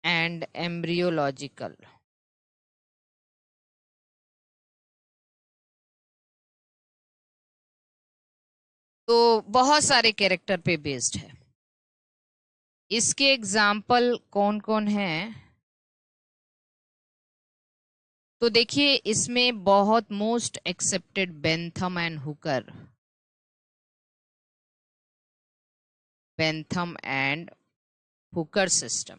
and embryological. तो बहुत सारे कैरेक्टर पे बेस्ड है। इसके एग्जाम्पल कौन कौन हैं? तो देखिए इसमें बहुत most accepted Bentham and Hooker. Bentham and Hooker system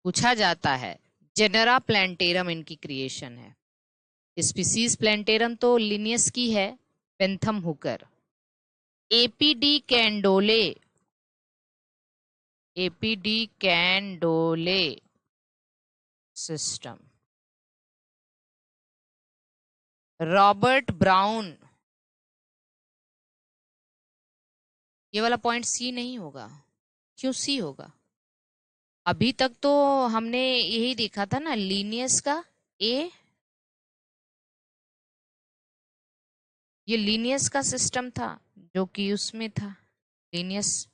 पूछा जाता है। जेनेरा प्लैंटेरम इनकी क्रिएशन है। स्पीसीज प्लैंटेरम तो लिनियस की है। Bentham Hooker. A P de Candolle, A P de Candolle system. Robert Brown. ये वाला पॉइंट सी नहीं होगा, क्यों सी होगा? अभी तक तो हमने यही देखा था ना, लीनियस का ए। ये लीनियस का सिस्टम था जो कि उसमें था। लीनियस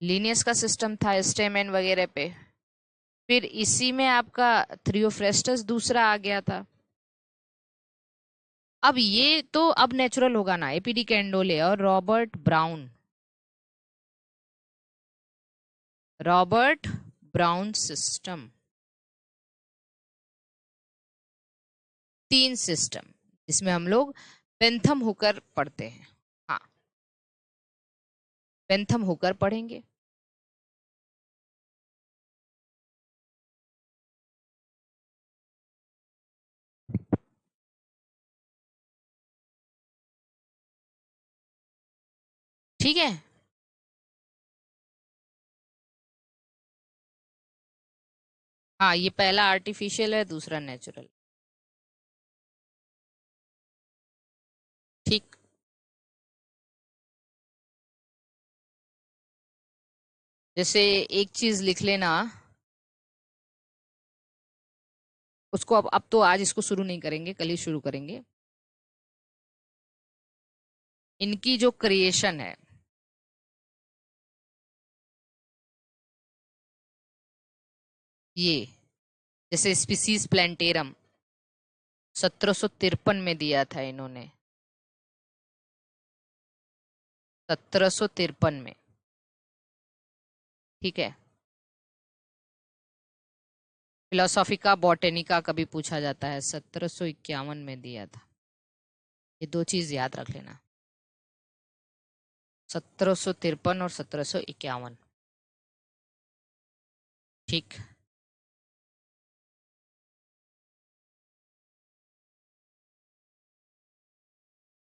लीनियस का सिस्टम था स्टेमेन वगैरह पे। फिर इसी में आपका थ्रियोफ्रेस्टस दूसरा आ गया था। अब ये तो अब नेचुरल होगा ना, एपीडी कैंडोले और Robert brown. Robert brown system. तीन सिस्टम जिसमें हम लोग बेंथम हुकर पढ़ते हैं। हाँ, बेंथम हुकर पढ़ेंगे। ठीक है। हाँ, ये पहला आर्टिफिशियल है, दूसरा नेचुरल। ठीक। जैसे एक चीज लिख लेना, उसको अब तो आज इसको शुरू नहीं करेंगे, कल ही शुरू करेंगे। इनकी जो क्रिएशन है, ये जैसे स्पीसीज प्लैंटेरम 1753 में दिया था इन्होंने। 1753 में। ठीक है। फिलोसॉफिका बॉटेनिका कभी पूछा जाता है, 1751 में दिया था। ये दो चीज याद रख लेना, 1753 और 1751। ठीक।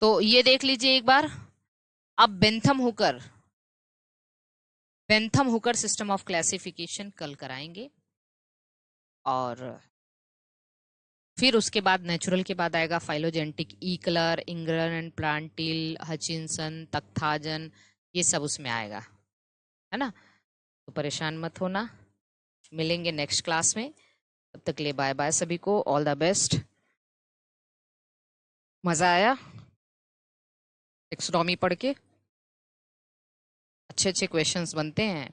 तो ये देख लीजिए एक बार। अब Bentham Hooker system of classification कल कराएंगे। और फिर उसके बाद नेचुरल के बाद आएगा फाइलोजेनेटिक, ईकलर, इंग्रन एंड प्लांटिल, हचिंसन, तख्ताजन, ये सब उसमें आएगा, है ना? तो परेशान मत होना, मिलेंगे नेक्स्ट क्लास में। तब तक के लिए बाय बाय सभी को, ऑल द बेस्ट। मजा आया टेक्सोनॉमी पढ़ के? अच्छे अच्छे क्वेश्चंस बनते हैं।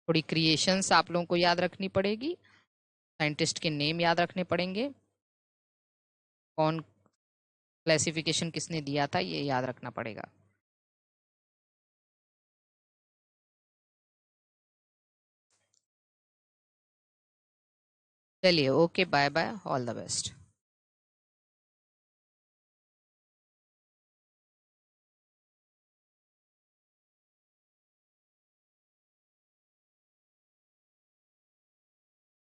थोड़ी क्रिएशंस आप लोगों को याद रखनी पड़ेगी, साइंटिस्ट के नेम याद रखने पड़ेंगे, कौन क्लासिफिकेशन किसने दिया था ये याद रखना पड़ेगा। चलिए, okay, bye bye, all the best.